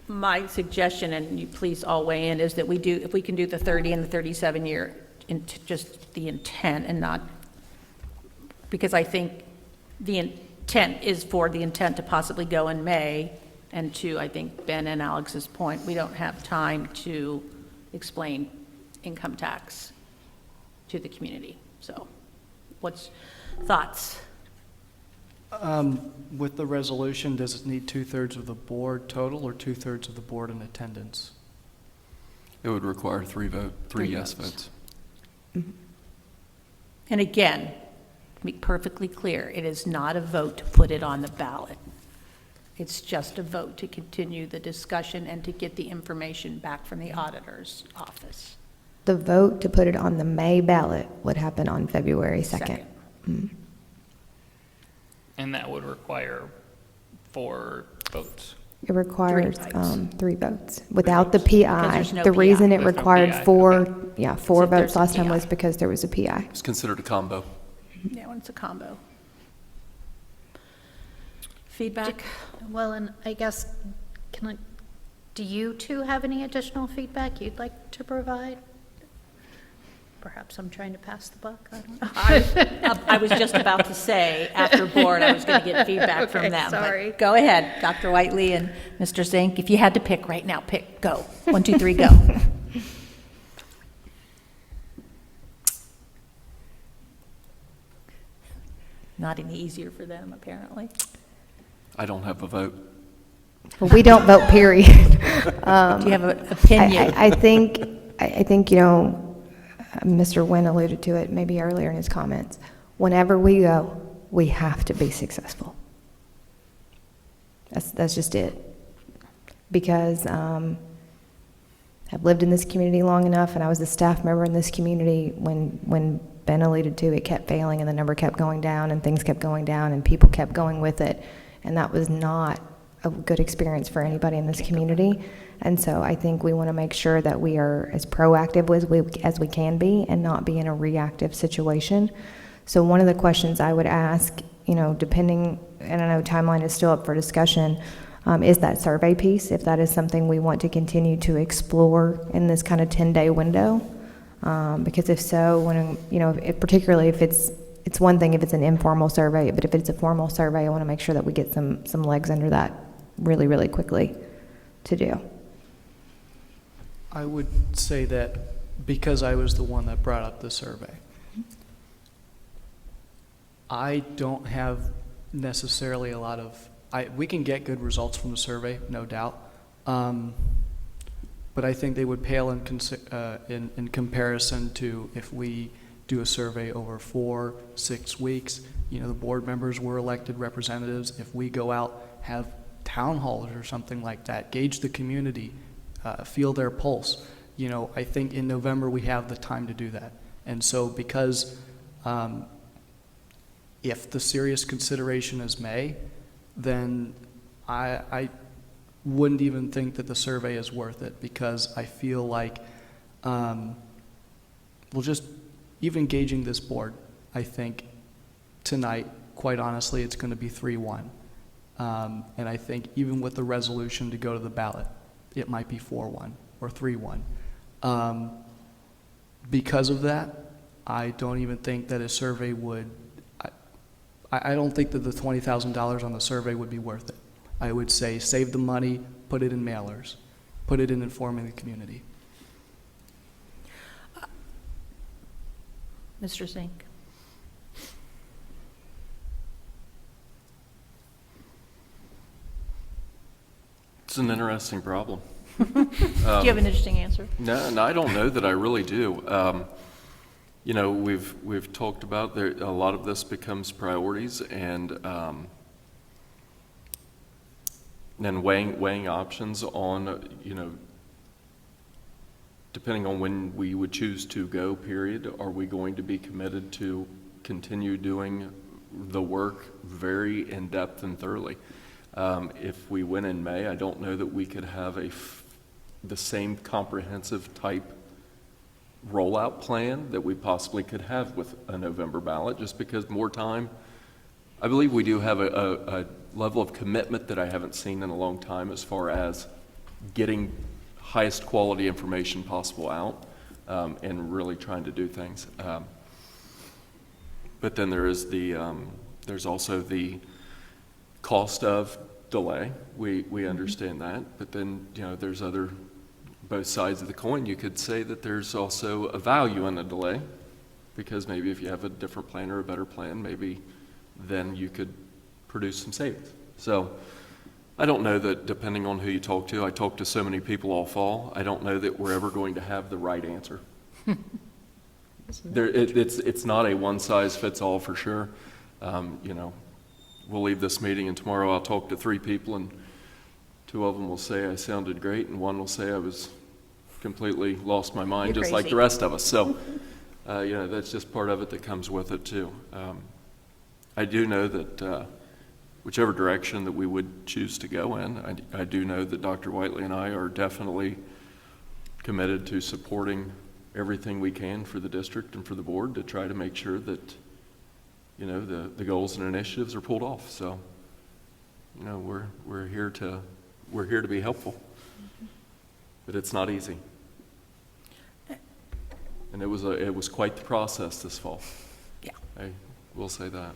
my suggestion, and you please all weigh in, is that if we can do the 30 and the 37-year, just the intent and not, because I think the intent is for the intent to possibly go in May, and to, I think, Ben and Alex's point, we don't have time to explain income tax to the community. So what's thoughts? With the resolution, does it need 2/3 of the board total or 2/3 of the board in attendance? It would require three yes votes. And again, to be perfectly clear, it is not a vote to put it on the ballot. It's just a vote to continue the discussion and to get the information back from the auditor's office. The vote to put it on the May ballot would happen on February 2nd. Second. Mm. And that would require 4 votes. It requires votes. 3 votes. Without the Because PI, there's no the reason PI. it There's no required PI, 4, okay. yeah, 4 if there's votes a last time PI. was because there was a PI. It's considered a combo. Yeah, when it's a combo. Feedback? Well, and I guess, do you two have any additional feedback you'd like to provide? Perhaps I'm trying to pass the buck, I don't know. I was just about to say, after board, I was going to get feedback from Okay, them. but sorry. Go ahead, Dr. Whiteley and Mr. Zink. If you had to pick right now, pick, go. 1, 2, 3, go. Not any easier for them, apparently. I don't have a vote. Well, we don't vote, period. Do you have an opinion? I think, you know, Mr. Nguyen alluded to it maybe earlier in his comments. Whenever we go, we have to be successful. That's just it. Because I've lived in this community long enough, and I was a staff member in this community when Ben alluded to it kept failing, and the number kept going down, and things kept going down, and people kept going with it, and that was not a good experience for anybody in this community. And so I think we want to make sure that we are as proactive as we can be and not be in a reactive situation. So one of the questions I would ask, you know, depending, and I know timeline is still up for discussion, is that survey piece, if that is something we want to continue to explore in this kind of 10-day window. Because if so, when, you know, particularly if it's one thing if it's an informal survey, but if it's a formal survey, I want to make sure that we get some legs under that really, really quickly to do. I would say that because I was the one that brought up the survey, I don't have necessarily a lot of, we can get good results from the survey, no doubt, but I think they would pale in comparison to if we do a survey over 4-6 weeks. You know, the board members were elected representatives. If we go out, have town halls or something like that, gauge the community, feel their pulse. You know, I think in November we have the time to do that. And so because if the serious consideration is May, then I wouldn't even think that the survey is worth it, because I feel like, well, just even gauging this board, I think tonight, quite honestly, it's going to be 3-1. And I think even with the resolution to go to the ballot, it might be 4-1 or 3-1. Because of that, I don't even think that a survey would, I don't think that the $20,000 on the survey would be worth it. I would say save the money, put it in mailers, put it in informing the community. Mr. Zink? It's an interesting problem. Do you have an interesting answer? No, I don't know that I really do. You know, we've talked about there, a lot of this becomes priorities, and weighing options on, you know, depending on when we would choose to go, period, are we going to be committed to continue doing the work very in-depth and thoroughly? If we win in May, I don't know that we could have the same comprehensive type rollout plan that we possibly could have with a November ballot, just because more time. I believe we do have a level of commitment that I haven't seen in a long time as far as getting highest quality information possible out and really trying to do things. But then there is there's also the cost of delay. We understand that, but then, you know, there's both sides of the coin. You could say that there's also a value in a delay, because maybe if you have a different plan or a better plan, maybe then you could produce some savings. So I don't know that, depending on who you talk to, I talk to so many people all fall, I don't know that we're ever going to have the right answer. It's not a one-size-fits-all for sure. You know, we'll leave this meeting and tomorrow I'll talk to 3 people and 2 of them will say I sounded great and 1 will say I was completely lost my mind, You're just like crazy. the rest of us. So, you know, that's just part of it that comes with it too. I do know that whichever direction that we would choose to go in. I do know that Dr. Whiteley and I are definitely committed to supporting everything we can for the district and for the board to try to make sure that, you know, the goals and initiatives are pulled off. So, you know, we're here to be helpful, but it's not easy. And it was quite the process this fall. Yeah. I will say that.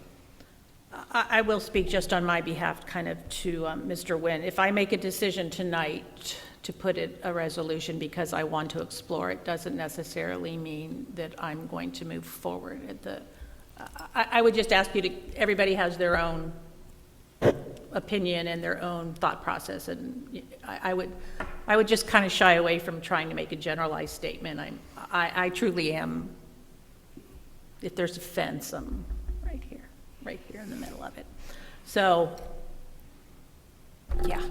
I will speak just on my behalf kind of to Mr. Nguyen. If I make a decision tonight to put it a resolution because I want to explore it, doesn't necessarily mean that I'm going to move forward. I would just ask you to, everybody has their own opinion and their own thought process, and I would just kind of shy away from trying to make a generalized statement. I truly am, if there's a fence, I'm right here in the middle of it. So, yeah.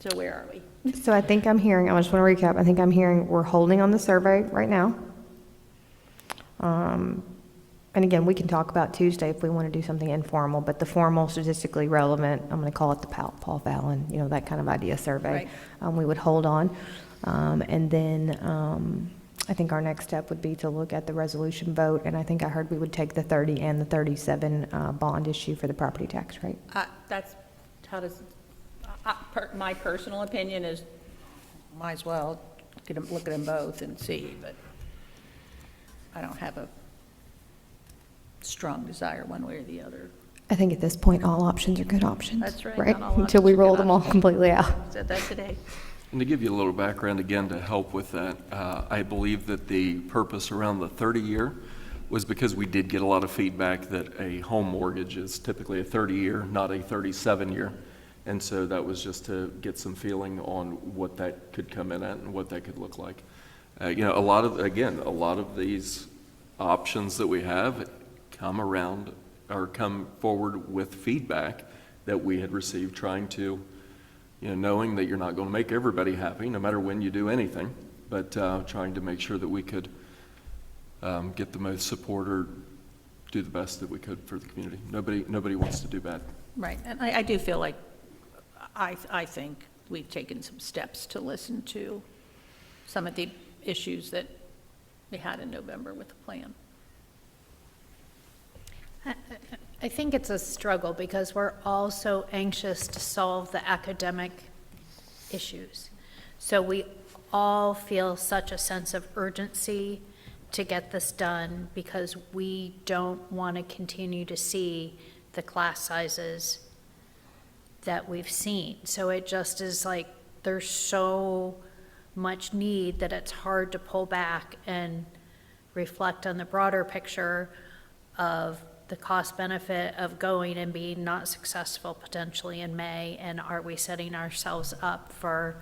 So where are we? So I think I'm hearing, I just want to recap, I think I'm hearing we're holding on the survey right now. And again, we can talk about Tuesday if we want to do something informal, but the formal, statistically relevant, I'm going to call it the Paul Fallon, you know, that kind of idea survey, we would hold on. And then I think our next step would be to look at the resolution vote, and I think I heard we would take the 30 and the 37 bond issue for the property tax, right? That's, how does, my personal opinion is, might as well look at them both and see, but I don't have a strong desire one way or the other. I think at this point, all options are good options. That's right, Right? not all Until we options are roll good them all options. completely out. Said that today. And to give you a little background again to help with that, I believe that the purpose around the 30-year was because we did get a lot of feedback that a home mortgage is typically a 30-year, not a 37-year. And so that was just to get some feeling on what that could come in at and what that could look like. You know, a lot of these options that we have come around or come forward with feedback that we had received, trying to, you know, knowing that you're not going to make everybody happy no matter when you do anything, but trying to make sure that we could get the most support or do the best that we could for the community. Nobody wants to do bad. Right, and I do feel like, I think we've taken some steps to listen to some of the issues that we had in November with the plan. I think it's a struggle because we're all so anxious to solve the academic issues. So we all feel such a sense of urgency to get this done because we don't want to continue to see the class sizes that we've seen. So it just is like there's so much need that it's hard to pull back and reflect on the broader picture of the cost benefit of going and being not successful potentially in May, and are we setting ourselves up for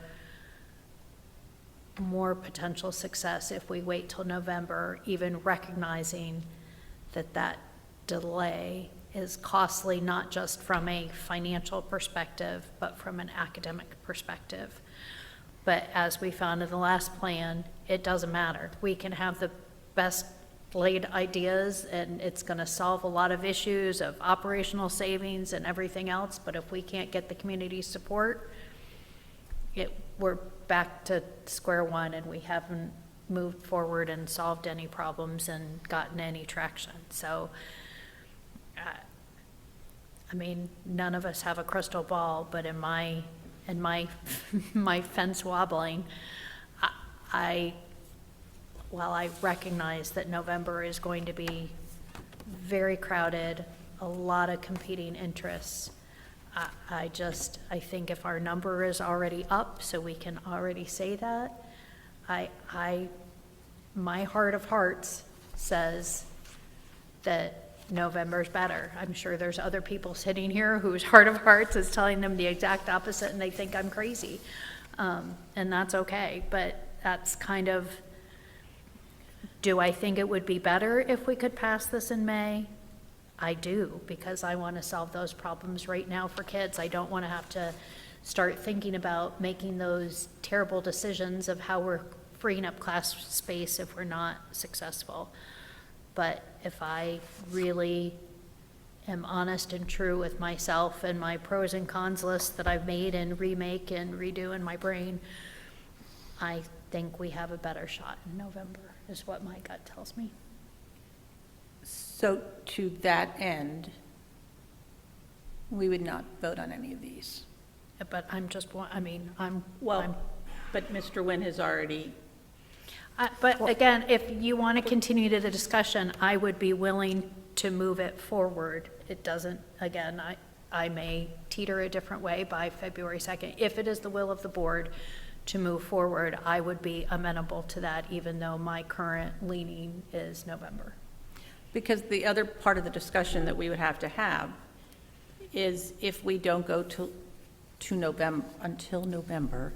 more potential success if we wait till November, even recognizing that that delay is costly, not just from a financial perspective, but from an academic perspective. But as we found in the last plan, it doesn't matter. We can have the best laid ideas and it's going to solve a lot of issues of operational savings and everything else, but if we can't get the community support, we're back to square one and we haven't moved forward and solved any problems and gotten any traction. So, I mean, none of us have a crystal ball, but in my my fence wobbling, while I recognize that November is going to be very crowded, a lot of competing interests, I think if our number is already up, so we can already say that, my heart of hearts says that November's better. I'm sure there's other people sitting here whose heart of hearts is telling them the exact opposite and they think I'm crazy. And that's okay, but that's kind of, do I think it would be better if we could pass this in May? I do, because I want to solve those problems right now for kids. I don't want to have to start thinking about making those terrible decisions of how we're freeing up class space if we're not successful. But if I really am honest and true with myself and my pros and cons list that I've made and remake and redo in my brain, I think we have a better shot in November, is what my gut tells me. So to that end, we would not vote on any of these. But I'm just, Well, but Mr. Nguyen has already, But again, if you want to continue to the discussion, I would be willing to move it forward. It doesn't, again, I may teeter a different way by February 2nd. If it is the will of the board to move forward, I would be amenable to that, even though my current leaning is November. because the other part of the discussion that we would have to have is if we don't go to November, until November,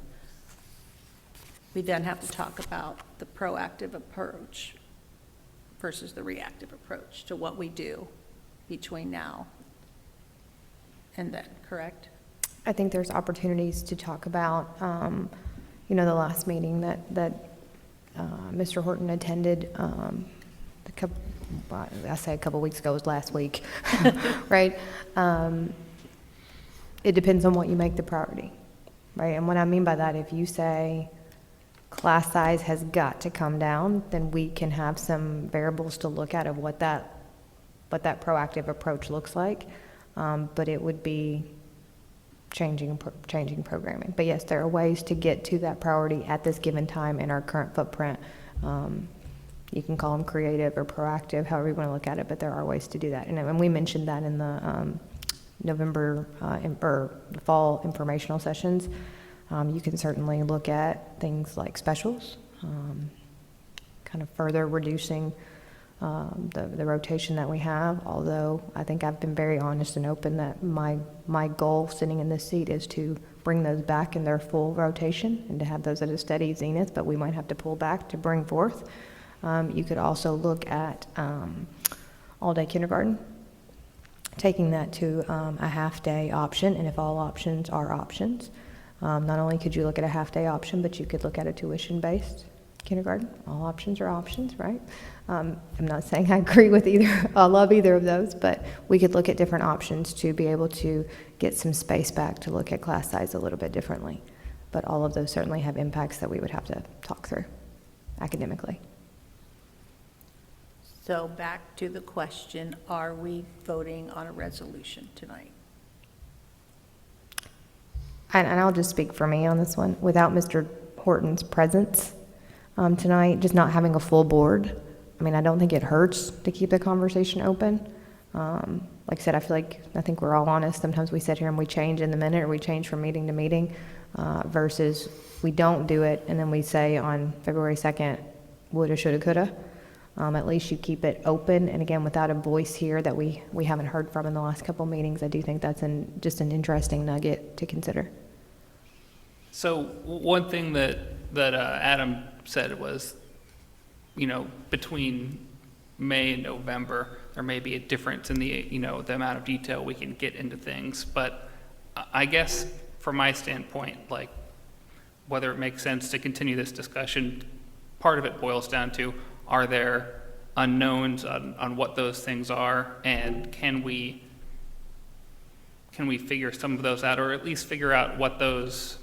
we then have to talk about the proactive approach versus the reactive approach to what we do between now and then, correct? I think there's opportunities to talk about, the last meeting that Mr. Horton attended, I say a couple weeks ago, it was last week, right? It depends on what you make the priority, right? And what I mean by that, if you say class size has got to come down, then we can have some variables to look at of what that proactive approach looks like. But it would be changing programming. But yes, there are ways to get to that priority at this given time in our current footprint. You can call them creative or proactive, however you want to look at it, but there are ways to do that. And we mentioned that in the November or the fall informational sessions. You can certainly look at things like specials, kind of further reducing the rotation that we have, although I think I've been very honest and open that my goal sitting in this seat is to bring those back in their full rotation and to have those at a steady zenith, but we might have to pull back to bring forth. You could also look at all-day kindergarten, taking that to a half-day option, and if all options are options, not only could you look at a half-day option, but you could look at a tuition-based kindergarten. All options are options, right? I'm not saying I agree with either, I love either of those, but we could look at different options to be able to get some space back to look at class size a little bit differently. But all of those certainly have impacts that we would have to talk through academically. So back to the question, are we voting on a resolution tonight? And I'll just speak for me on this one. Without Mr. Horton's presence tonight, just not having a full board, I don't think it hurts to keep the conversation open. Like I said, I think we're all honest. Sometimes we sit here and we change in the minute, or we change from meeting to meeting, versus we don't do it, and then we say on February 2nd, woulda, shoulda, coulda. At least you keep it open, and again, without a voice here that we haven't heard from in the last couple meetings, I do think that's just an interesting nugget to consider. So one thing that Adam said was, between May and November, there may be a difference in the amount of detail we can get into things. But I guess from my standpoint, like whether it makes sense to continue this discussion, part of it boils down to, are there unknowns on what those things are, and can we figure some of those out, or at least figure out what those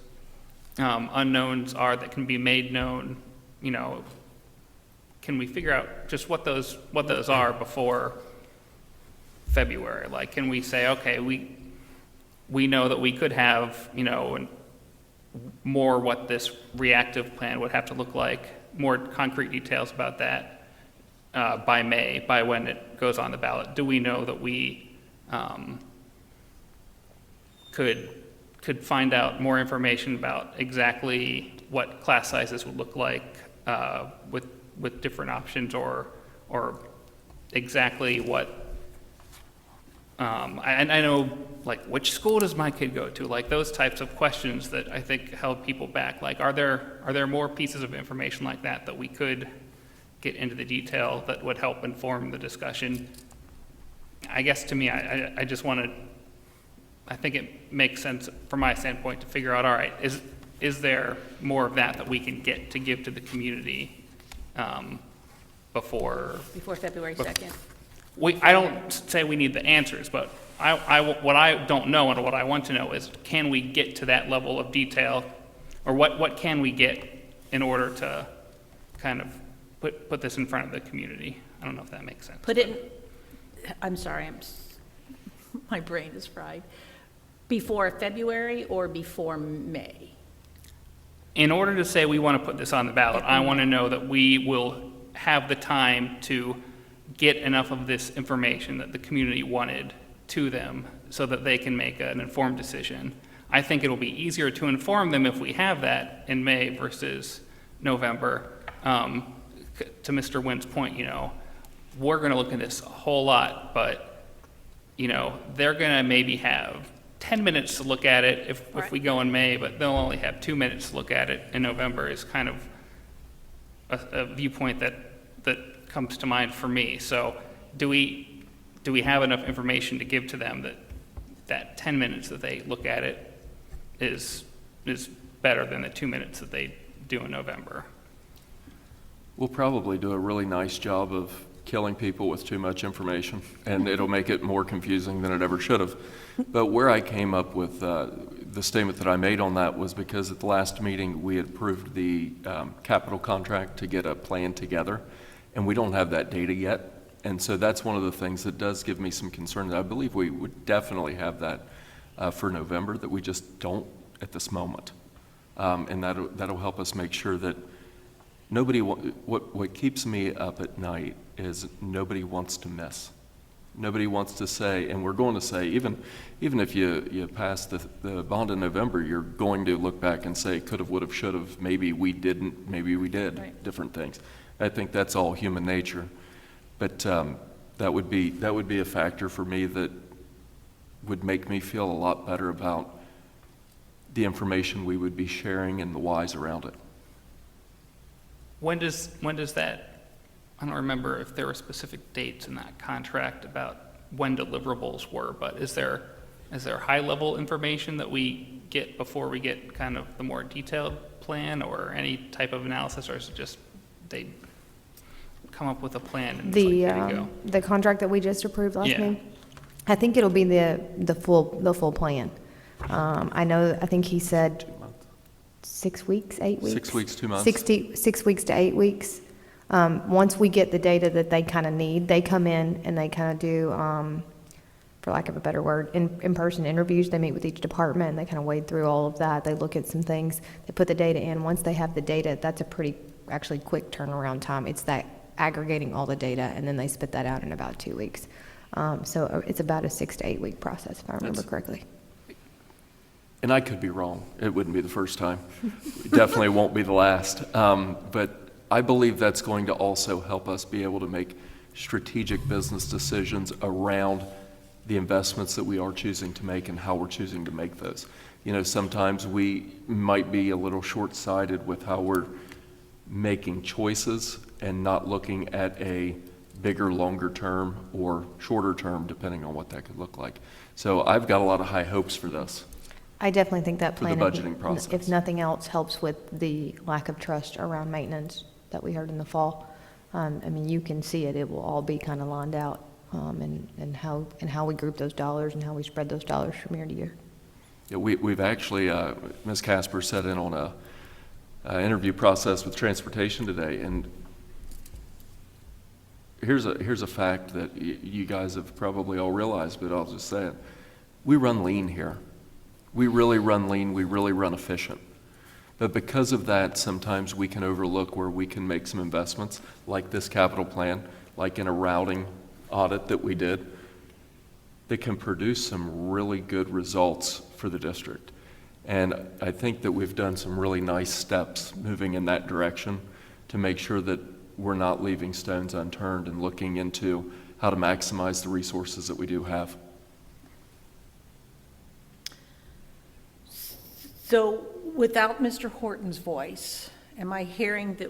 unknowns are that can be made known? Can we figure out just what those are before February? Like, can we say, okay, we know that we could have more what this reactive plan would have to look like, more concrete details about that by May, by when it goes on the ballot? Do we know that we could find out more information about exactly what class sizes would look like with different options, or exactly what I know, like, which school does my kid go to? Like, those types of questions that I think held people back. Like, are there more pieces of information like that we could get into the detail that would help inform the discussion? I guess to me, I just want to, I think it makes sense from my standpoint to figure out, all right, is there more of that we can get to give to the community before Before February 2nd? I don't say we need the answers, but what I don't know and what I want to know is, can we get to that level of detail, or what can we get in order to kind of put this in front of the community? I don't know if that makes sense. I'm sorry, my brain is fried. Before February or before May? In order to say we want to put this on the ballot, I want to know that we will have the time to get enough of this information that the community wanted to them so that they can make an informed decision. I think it'll be easier to inform them if we have that in May versus November. To Mr. Wynn's point, we're going to look at this a whole lot, but, they're going to maybe have 10 minutes to look at it if we go in May, but they'll only have 2 minutes to look at it in November is kind of a viewpoint that comes to mind for me. So do we have enough information to give to them that 10 minutes that they look at it is better than the 2 minutes that they do in November? We'll probably do a really nice job of killing people with too much information, and it'll make it more confusing than it ever should have. But where I came up with the statement that I made on that was because at the last meeting we had approved the capital contract to get a plan together, and we don't have that data yet. And so that's one of the things that does give me some concern. I believe we would definitely have that for November, that we just don't at this moment. And that'll help us make sure that nobody, what keeps me up at night is nobody wants to miss. Nobody wants to say, and we're going to say, even if you pass the bond in November, you're going to look back and say, could have, would have, should have, maybe we didn't, maybe we did, Right. different things. I think that's all human nature. But that would be a factor for me that would make me feel a lot better about the information we would be sharing and the whys around it. When does that, I don't remember if there were specific dates in that contract about when deliverables were, but is there high-level information that we get before we get kind of the more detailed plan or any type of analysis, or is it just they come up with a plan and it's like, here you go? The contract that we just approved last Yeah. meeting? I think it'll be the full plan. I think he said 6 weeks, 8 weeks? 6 weeks, 2 months? 6 weeks to 8 weeks. Once we get the data that they kind of need, they come in and they kind of do, for lack of a better word, in-person interviews. They meet with each department and they kind of wade through all of that. They look at some things. They put the data in. Once they have the data, that's a pretty, actually quick turnaround time. It's that aggregating all the data and then they spit that out in about 2 weeks. So it's about a 6 to 8 week process, if I remember correctly. And I could be wrong. It wouldn't be the first time. It definitely won't be the last. But I believe that's going to also help us be able to make strategic business decisions around the investments that we are choosing to make and how we're choosing to make those. Sometimes we might be a little short-sighted with how we're making choices and not looking at a bigger, longer term or shorter term, depending on what that could look like. So I've got a lot of high hopes for this. I definitely think that For the plan, budgeting process. if nothing else, helps with the lack of trust around maintenance that we heard in the fall. You can see it. It will all be kind of lined out, and how we group those dollars and how we spread those dollars from year to year. Yeah, we've actually, Ms. Casper set in on a interview process with transportation today, and here's a fact that you guys have probably all realized, but I'll just say it. We run lean here. We really run lean. We really run efficient. But because of that, sometimes we can overlook where we can make some investments, like this capital plan, like in a routing audit that we did, that can produce some really good results for the district. And I think that we've done some really nice steps moving in that direction to make sure that we're not leaving stones unturned and looking into how to maximize the resources that we do have. So without Mr. Horton's voice, am I hearing that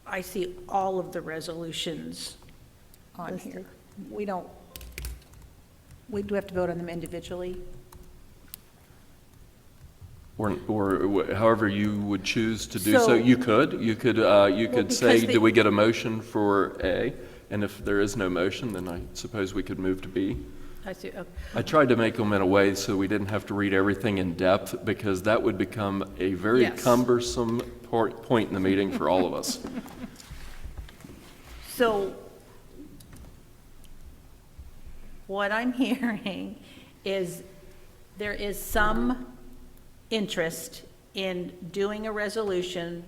I see all of the resolutions on here? Listed. We do have to vote on them individually? Or however you would choose to do so. So- You could say, because do we get a motion for A? And if there is no motion, then I suppose we could move to B. I see, okay. I tried to make them in a way so we didn't have to read everything in depth, because that would become a very Yes. cumbersome point in the meeting for all of us. So what I'm hearing is there is some interest in doing a resolution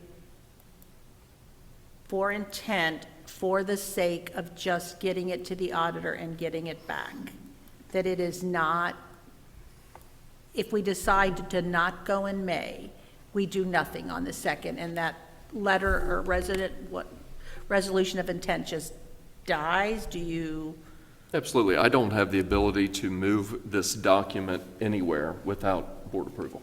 for intent for the sake of just getting it to the auditor and getting it back. That it is not, if we decide to not go in May, we do nothing on the 2nd, and that letter or resolution of intent just dies? Do you, Absolutely. I don't have the ability to move this document anywhere without board approval.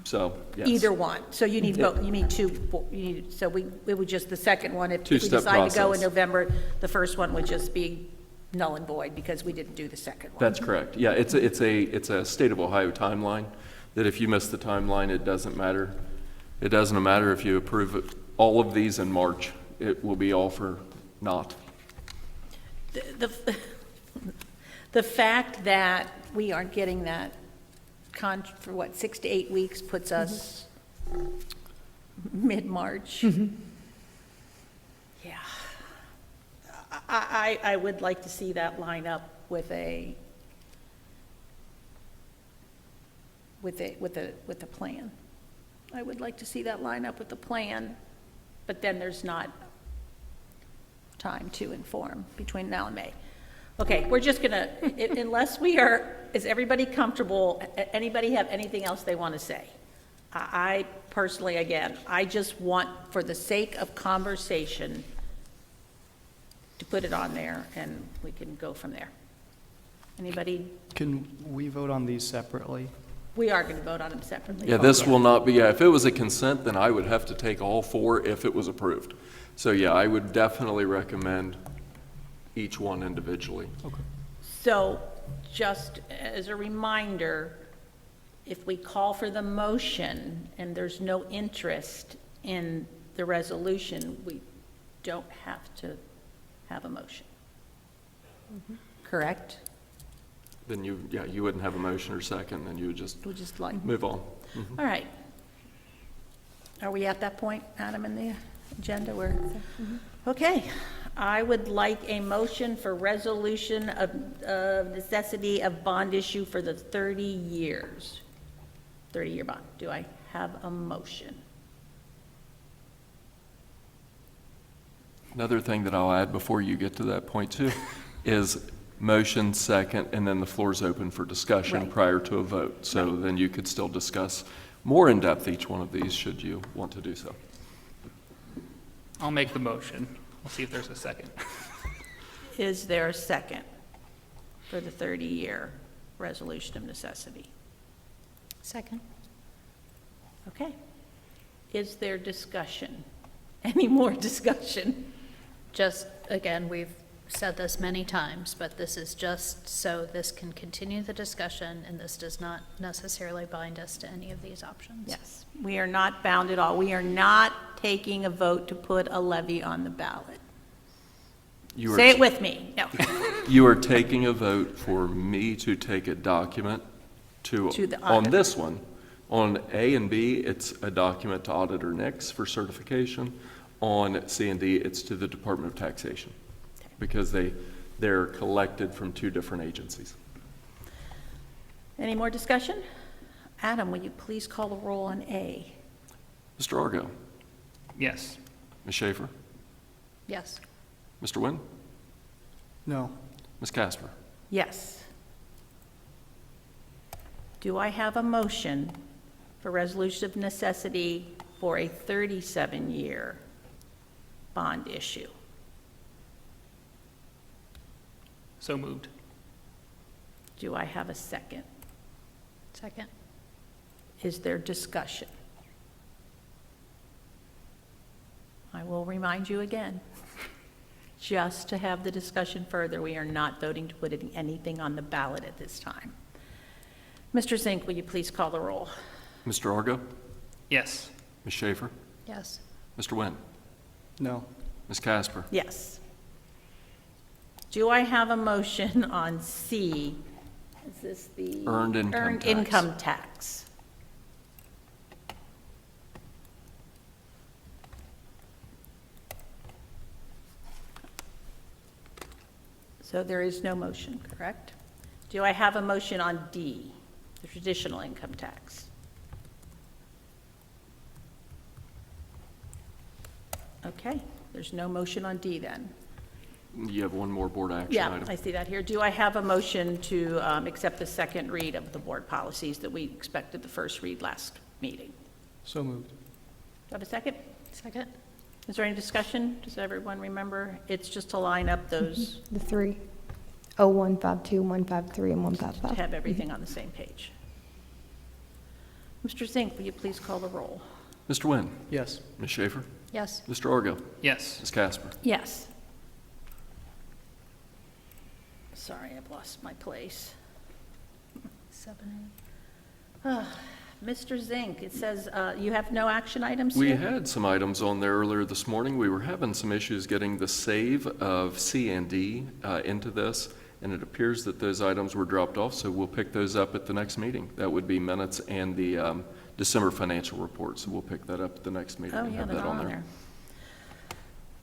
So, yes. either one? So you need both, you need two, so it would just, the second one, if we Two-step decide to go in process. November, the first one would just be null and void because we didn't do the second one. That's correct. Yeah, it's a state of Ohio timeline, that if you miss the timeline, it doesn't matter. It doesn't matter if you approve all of these in March. It will be all for naught. The fact that we aren't getting that for what, 6 to 8 weeks puts us mid-March. Yeah. I would like to see that line up with a plan. I would like to see that line up with the plan, but then there's not time to inform between now and May. Okay, we're just gonna, unless we are, is everybody comfortable? Anybody have anything else they want to say? I personally, again, I just want, for the sake of conversation, to put it on there, and we can go from there. Anybody? Can we vote on these separately? We are going to vote on them separately. Yeah, this will not be, if it was a consent, then I would have to take all 4 if it was approved. So yeah, I would definitely recommend each one individually. So, just as a reminder, if we call for the motion and there's no interest in the resolution, we don't have to have a motion. Correct? Then you wouldn't have a motion or second, then you would just We'll just like, move on. all right. Are we at that point, Adam, in the agenda where? Okay. I would like a motion for resolution of necessity of bond issue for the 30 years. 30-year bond. Do I have a motion? Another thing that I'll add before you get to that point too is motion, second, and then the floor is open for discussion Right. prior to a vote. So then you could still discuss more in depth each one of these should you want to do so. I'll make the motion. We'll see if there's a second. Is there a second for the 30-year resolution of necessity? Second. Okay. Is there discussion? Any more discussion? Just, again, we've said this many times, but this is just so this can continue the discussion, and this does not necessarily bind us to any of these options. Yes. We are not bound at all. We are not taking a vote to put a levy on the ballot. You are Say it with me. No. You are taking a vote for me to take a document to the on auditor. this one. On A and B, it's a document to Auditor Nix for certification. On C and D, it's to the Department of Taxation, because they're collected from 2 different agencies. Any more discussion? Adam, will you please call the roll on A? Mr. Argo, Yes. Ms. Schaefer, Yes. Mr. Wynn, No. Ms. Casper. Yes. Do I have a motion for resolution of necessity for a 37-year bond issue? So moved. Do I have a second? Second. Is there discussion? I will remind you again, just to have the discussion further, we are not voting to put anything on the ballot at this time. Mr. Zink, will you please call the roll? Mr. Argo, Yes. Ms. Schaefer, Yes. Mr. Wynn, No. Ms. Casper. Yes. Do I have a motion on C? Is this the? Earned income Earned tax. income tax. So there is no motion, correct? Do I have a motion on D, the traditional income tax? Okay, there's no motion on D then. You have one more board action Yeah, item. I see that here. Do I have a motion to accept the second read of the board policies that we expected the first read last meeting? So moved. Do I have a second? Second? Is there any discussion? Does everyone remember? It's just to line up those, The three, 0152, 153, and to 155. have everything on the same page. Mr. Zink, will you please call the roll? Mr. Nguyen, Yes. Ms. Schaefer, Yes. Mr. Argo, Yes. Ms. Casper. Yes. Sorry, I've lost my place. 7A. Mr. Zink, it says you have no action items We here? had some items on there earlier this morning. We were having some issues getting the save of C and D into this, and it appears that those items were dropped off, so we'll pick those up at the next meeting. That would be minutes and the December financial report, so we'll pick that up at the next meeting Oh, and yeah, have they're that all on on there.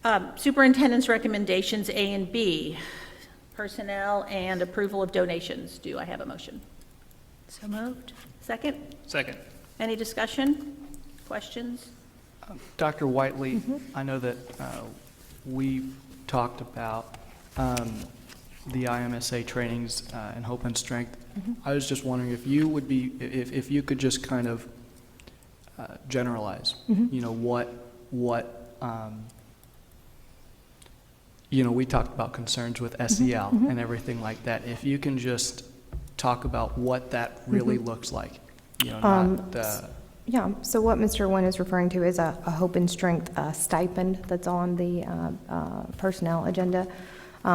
there. Superintendent's recommendations, A and B. Personnel and approval of donations. Do I have a motion? So moved. Second? Second. Any discussion? Questions? Dr. Whiteley, I know that we talked about the IMSA trainings and Hope and Strength. I was just wondering if you would be, if you could just kind of generalize, you know, you know, we talked about concerns with SEL and everything like that. If you can just talk about what that really looks like, you know, not Yeah, so what Mr. Nguyen is referring to is a Hope and Strength stipend that's on the personnel agenda,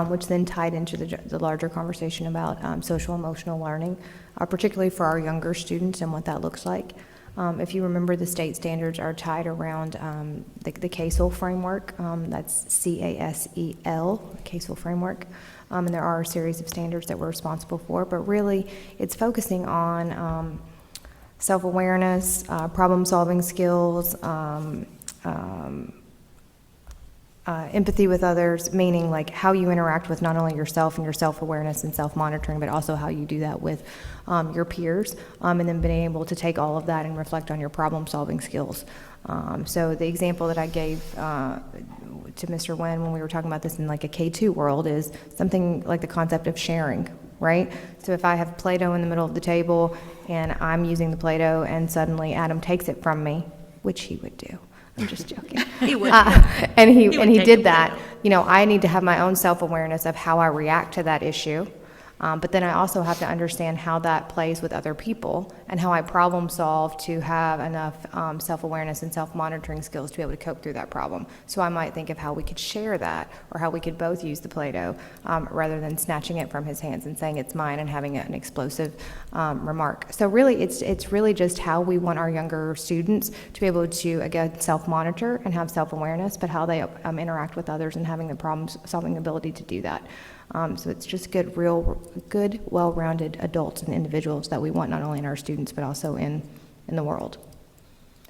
which then tied into the larger conversation about social emotional learning, particularly for our younger students and what that looks like. If you remember, the state standards are tied around the CASEL framework. That's CASEL, CASEL framework. And there are a series of standards that we're responsible for, but really it's focusing on self-awareness, problem-solving skills, empathy with others, meaning like how you interact with not only yourself and your self-awareness and self-monitoring, but also how you do that with your peers, and then being able to take all of that and reflect on your problem-solving skills. So the example that I gave to Mr. Nguyen when we were talking about this in like a K2 world is something like the concept of sharing, right? So if I have Play-Doh in the middle of the table and I'm using the Play-Doh and suddenly Adam takes it from me, which he would do. I'm just joking. He would. And he would take did the that. Play-Doh. You know, I need to have my own self-awareness of how I react to that issue. But then I also have to understand how that plays with other people and how I problem solve to have enough self-awareness and self-monitoring skills to be able to cope through that problem. So I might think of how we could share that or how we could both use the Play-Doh rather than snatching it from his hands and saying it's mine and having an explosive remark. So really, it's really just how we want our younger students to be able to, again, self-monitor and have self-awareness, but how they interact with others and having the problem-solving ability to do that. So it's just good, well-rounded adults and individuals that we want not only in our students, but also in the world.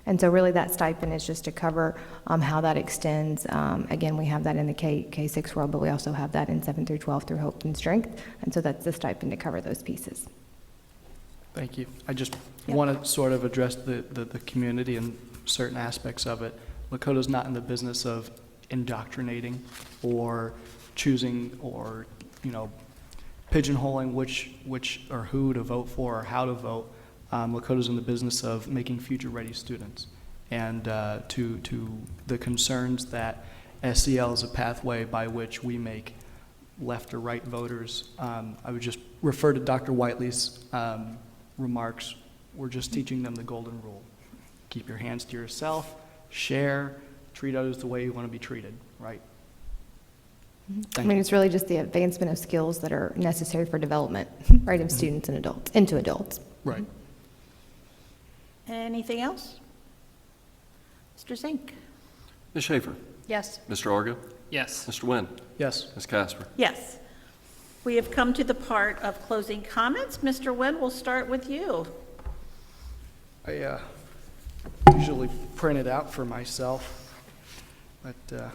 And so really that stipend is just to cover how that extends. Again, we have that in the K6 world, but we also have that in 7 through 12 through Hope and Strength. And so that's the stipend to cover those pieces. Thank you. I just Yep. want to sort of address the community and certain aspects of it. Lakota's not in the business of indoctrinating or choosing or, you know, pigeonholing which or who to vote for or how to vote. Lakota's in the business of making future-ready students. And to the concerns that SEL is a pathway by which we make left or right voters, I would just refer to Dr. Whiteley's remarks. We're just teaching them the golden rule. Keep your hands to yourself, share, treat others the way you want to be treated, right? I mean, it's really just the advancement of skills that are necessary for development, right, of students and adults, into adults. Right. Anything else? Mr. Zink? Ms. Schaefer, Yes. Mr. Argo, Yes. Mr. Nguyen, Yes. Ms. Casper. Yes. We have come to the part of closing comments. Mr. Nguyen, we'll start with you. I usually print it out for myself, but 1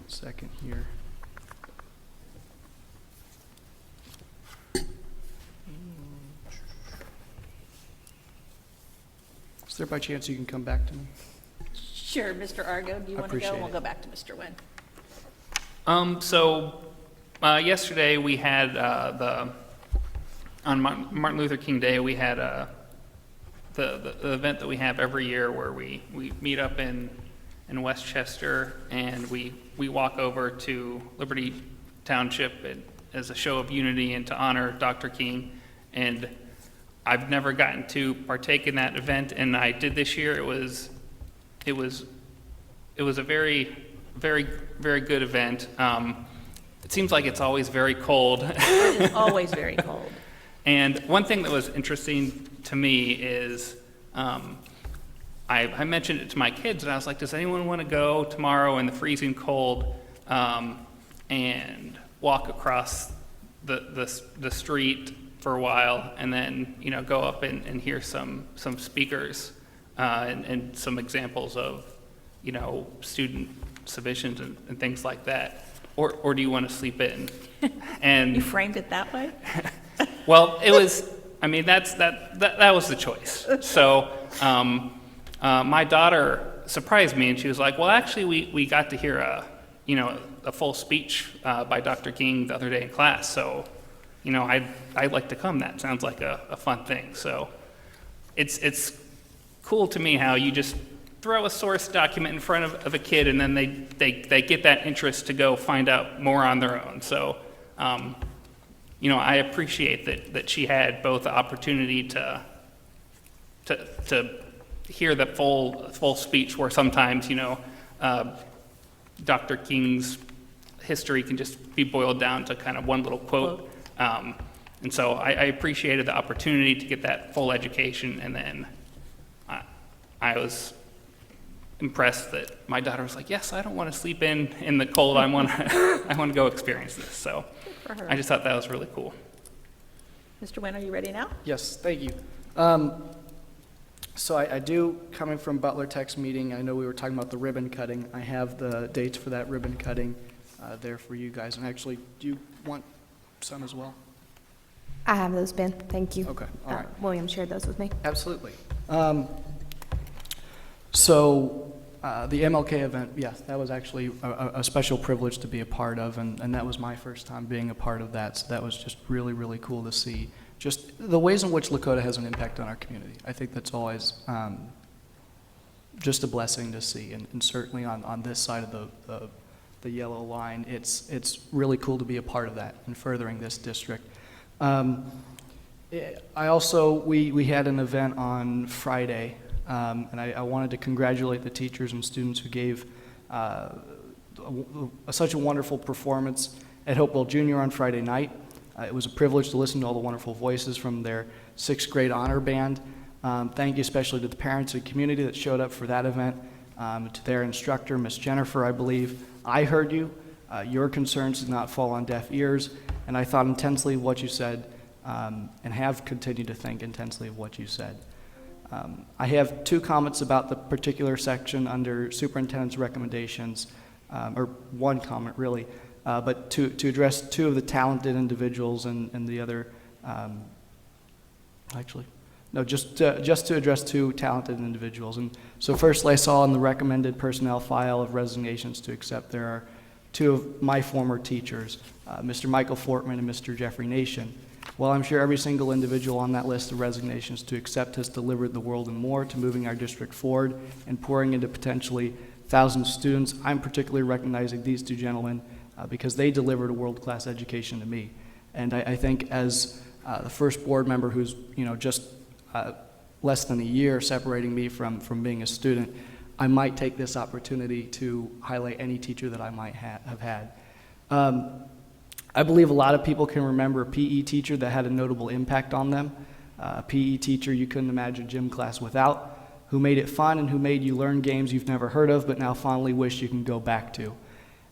second here. Is there by chance you can come back to me? Sure, Mr. Argo, do you want to go? Appreciate And we'll it. go back to Mr. Nguyen. Yesterday we had on Martin Luther King Day, we had the event that we have every year where we meet up in Westchester and we walk over to Liberty Township as a show of unity and to honor Dr. King. And I've never gotten to partake in that event, and I did this year. It was a very, very, very good event. It seems like it's always very cold. It is always very cold. And one thing that was interesting to me is I mentioned it to my kids, and I was like, does anyone want to go tomorrow in the freezing cold and walk across the street for a while and then, go up and hear some speakers and some examples of, student submissions and things like that? Or do you want to sleep in? And You framed it that way? well, it was. I mean, that was the choice. So my daughter surprised me, and she was like, "Well, actually, we got to hear a full speech by Dr. King the other day in class. So, I'd like to come. That sounds like a fun thing." So, it's cool to me how you just throw a source document in front of a kid, and then they get that interest to go find out more on their own. So. I appreciate that she had both the opportunity to hear the full speech, where sometimes Dr. King's history can just be boiled down to kind of one little quote. And so I appreciated the opportunity to get that full education, and then I was impressed that my daughter was like, "Yes, I don't want to sleep in the cold. I want to go experience this." So. For her. I just thought that was really cool. Mr. Nguyen, are you ready now? Yes, thank you. So I do, coming from Butler Tech's meeting, I know we were talking about the ribbon cutting. I have the dates for that ribbon cutting there for you guys. And actually, do you want some as well? I have those, Ben. Thank you. Okay, all right. William shared those with me. Absolutely. So the MLK event, yes, that was actually a special privilege to be a part of, and that was my first time being a part of that, so that was just really, really cool to see. Just the ways in which Lakota has an impact on our community. I think that's always just a blessing to see, and certainly on this side of the yellow line, it's really cool to be a part of that and furthering this district. We had an event on Friday, and I wanted to congratulate the teachers and students who gave such a wonderful performance at Hopewell Junior on Friday night. It was a privilege to listen to all the wonderful voices from their 6th grade honor band. Thank you especially to the parents and community that showed up for that event, to their instructor, Miss Jennifer, I believe. I heard you. Your concerns did not fall on deaf ears, and I thought intensely of what you said, and have continued to think intensely of what you said. I have 2 comments about the particular section under superintendent's recommendations, or 1 comment really, but to address 2 of the talented individuals and the other, just to address 2 talented individuals. And so firstly, I saw in the recommended personnel file of resignations to accept, there are 2 of my former teachers, Mr. Michael Fortman and Mr. Jeffrey Nation. While I'm sure every single individual on that list of resignations to accept has delivered the world and more to moving our district forward and pouring into potentially thousands of students, I'm particularly recognizing these 2 gentlemen because they delivered a world-class education to me. And I think as the first board member who's just less than a year separating me from being a student, I might take this opportunity to highlight any teacher that I might have had. I believe a lot of people can remember a PE teacher that had a notable impact on them, a PE teacher you couldn't imagine gym class without, who made it fun and who made you learn games you've never heard of but now fondly wish you can go back to.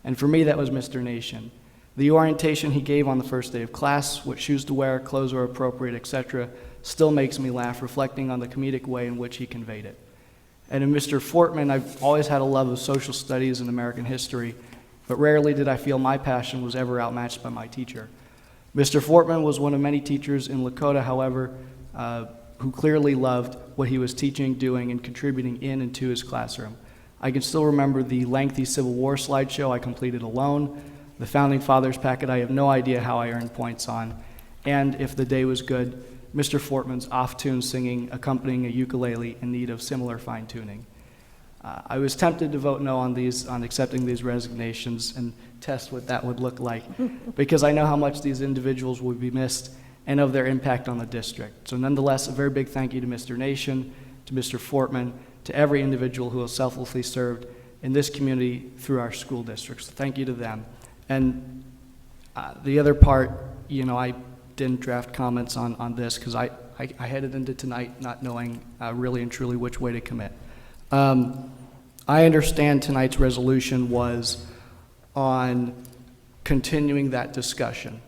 And for me, that was Mr. Nation. The orientation he gave on the first day of class, what shoes to wear, clothes are appropriate, etc., still makes me laugh, reflecting on the comedic way in which he conveyed it. And in Mr. Fortman, I've always had a love of social studies and American history, but rarely did I feel my passion was ever outmatched by my teacher. Mr. Fortman was one of many teachers in Lakota, however, who clearly loved what he was teaching, doing, and contributing in and to his classroom. I can still remember the lengthy Civil War slideshow I completed alone, the Founding Fathers packet I have no idea how I earned points on, and if the day was good, Mr. Fortman's off-tune singing accompanying a ukulele in need of similar fine-tuning. I was tempted to vote no on accepting these resignations and test what that would look like, because I know how much these individuals would be missed and of their impact on the district. So nonetheless, a very big thank you to Mr. Nation, to Mr. Fortman, to every individual who has selflessly served in this community through our school districts. So thank you to them. And the other part, I didn't draft comments on this because I headed into tonight not knowing really and truly which way to commit. I understand tonight's resolution was on continuing that discussion.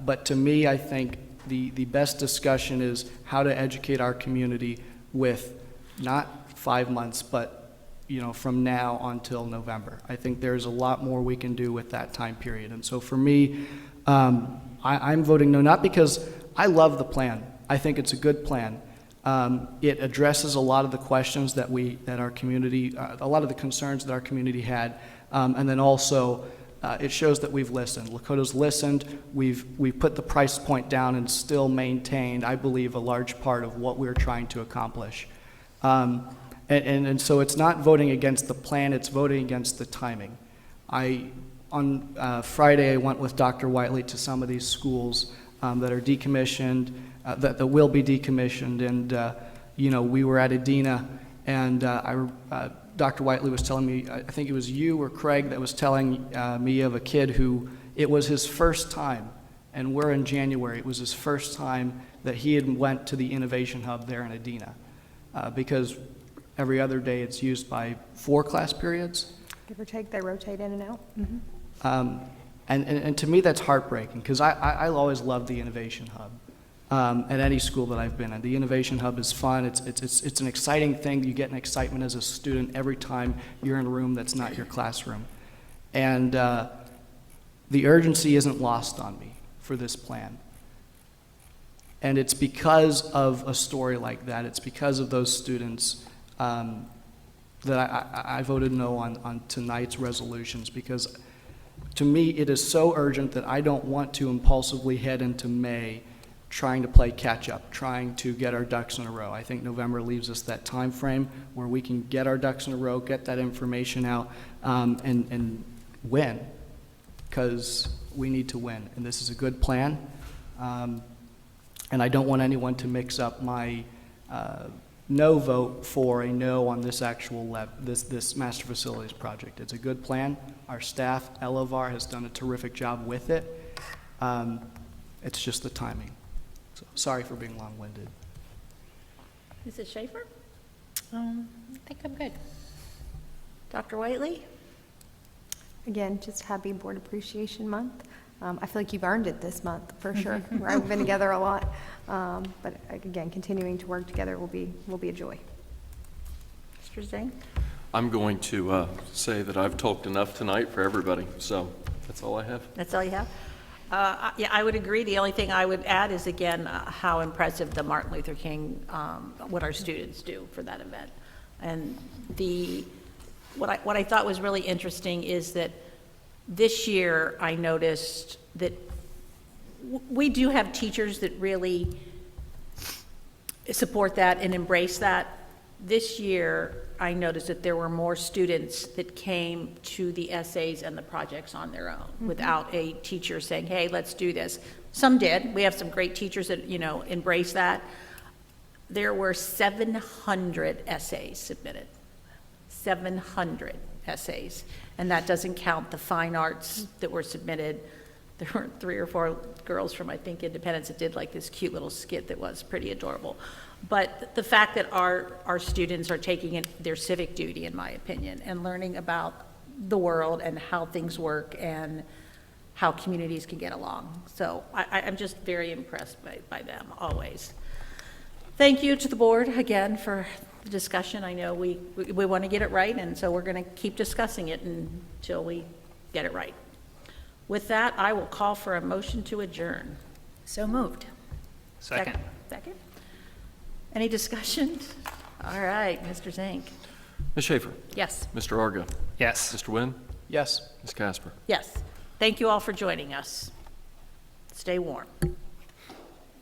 But to me, I think the best discussion is how to educate our community with not 5 months, but from now until November. I think there's a lot more we can do with that time period. And so for me, I'm voting no, not because I love the plan. I think it's a good plan. It addresses a lot of the questions that our community, a lot of the concerns that our community had, and then also it shows that we've listened. Lakota's listened. We've put the price point down and still maintained, I believe, a large part of what we're trying to accomplish. And so it's not voting against the plan, it's voting against the timing. On Friday, I went with Dr. Whiteley to some of these schools that are decommissioned, that will be decommissioned, and we were at Edina, and Dr. Whiteley was telling me, I think it was you or Craig that was telling me of a kid who, it was his first time, and we're in January, it was his first time that he had went to the Innovation Hub there in Edina, because every other day it's used by 4 class periods. Give or take, they rotate in and out. Mm-hmm. And to me, that's heartbreaking, because I always loved the Innovation Hub at any school that I've been in. The Innovation Hub is fun. It's an exciting thing. You get an excitement as a student every time you're in a room that's not your classroom. And the urgency isn't lost on me for this plan. And it's because of a story like that. It's because of those students that I voted no on tonight's resolutions, because to me it is so urgent that I don't want to impulsively head into May trying to play catch up, trying to get our ducks in a row. I think November leaves us that time frame where we can get our ducks in a row, get that information out, and win, because we need to win. And this is a good plan, and I don't want anyone to mix up my no vote for a no on this actual this master facilities project. It's a good plan. Our staff, Elevar, has done a terrific job with it. It's just the timing. So sorry for being long-winded. Mrs. Schaefer? I think I'm good. Dr. Whiteley? Again, just happy Board Appreciation Month. I feel like you've earned it this month, for sure. We've been together a lot. But again, continuing to work together will be a joy. Mr. Zing? I'm going to say that I've talked enough tonight for everybody, so that's all I have. That's all you have? Yeah, I would agree. The only thing I would add is, again, how impressive the Martin Luther King, what our students do for that event. And what I thought was really interesting is that this year I noticed that we do have teachers that really support that and embrace that. This year I noticed that there were more students that came to the essays and the projects on their own without a teacher saying, hey, let's do this. Some did. We have some great teachers that, embrace that. There were 700 essays submitted. 700 essays. And that doesn't count the fine arts that were submitted. There were 3 or 4 girls from, I think, Independence that did like this cute little skit that was pretty adorable. But the fact that our students are taking their civic duty, in my opinion, and learning about the world and how things work and how communities can get along. So I'm just very impressed by them, always. Thank you to the board again for the discussion. I know we want to get it right, and so we're going to keep discussing it until we get it right. With that, I will call for a motion to adjourn. So moved. Second. Second? Any discussion? All right, Mr. Zink. Ms. Schaefer? Yes. Mr. Argo? Yes. Mr. Wynn? Yes. Ms. Casper? Yes. Thank you all for joining us. Stay warm.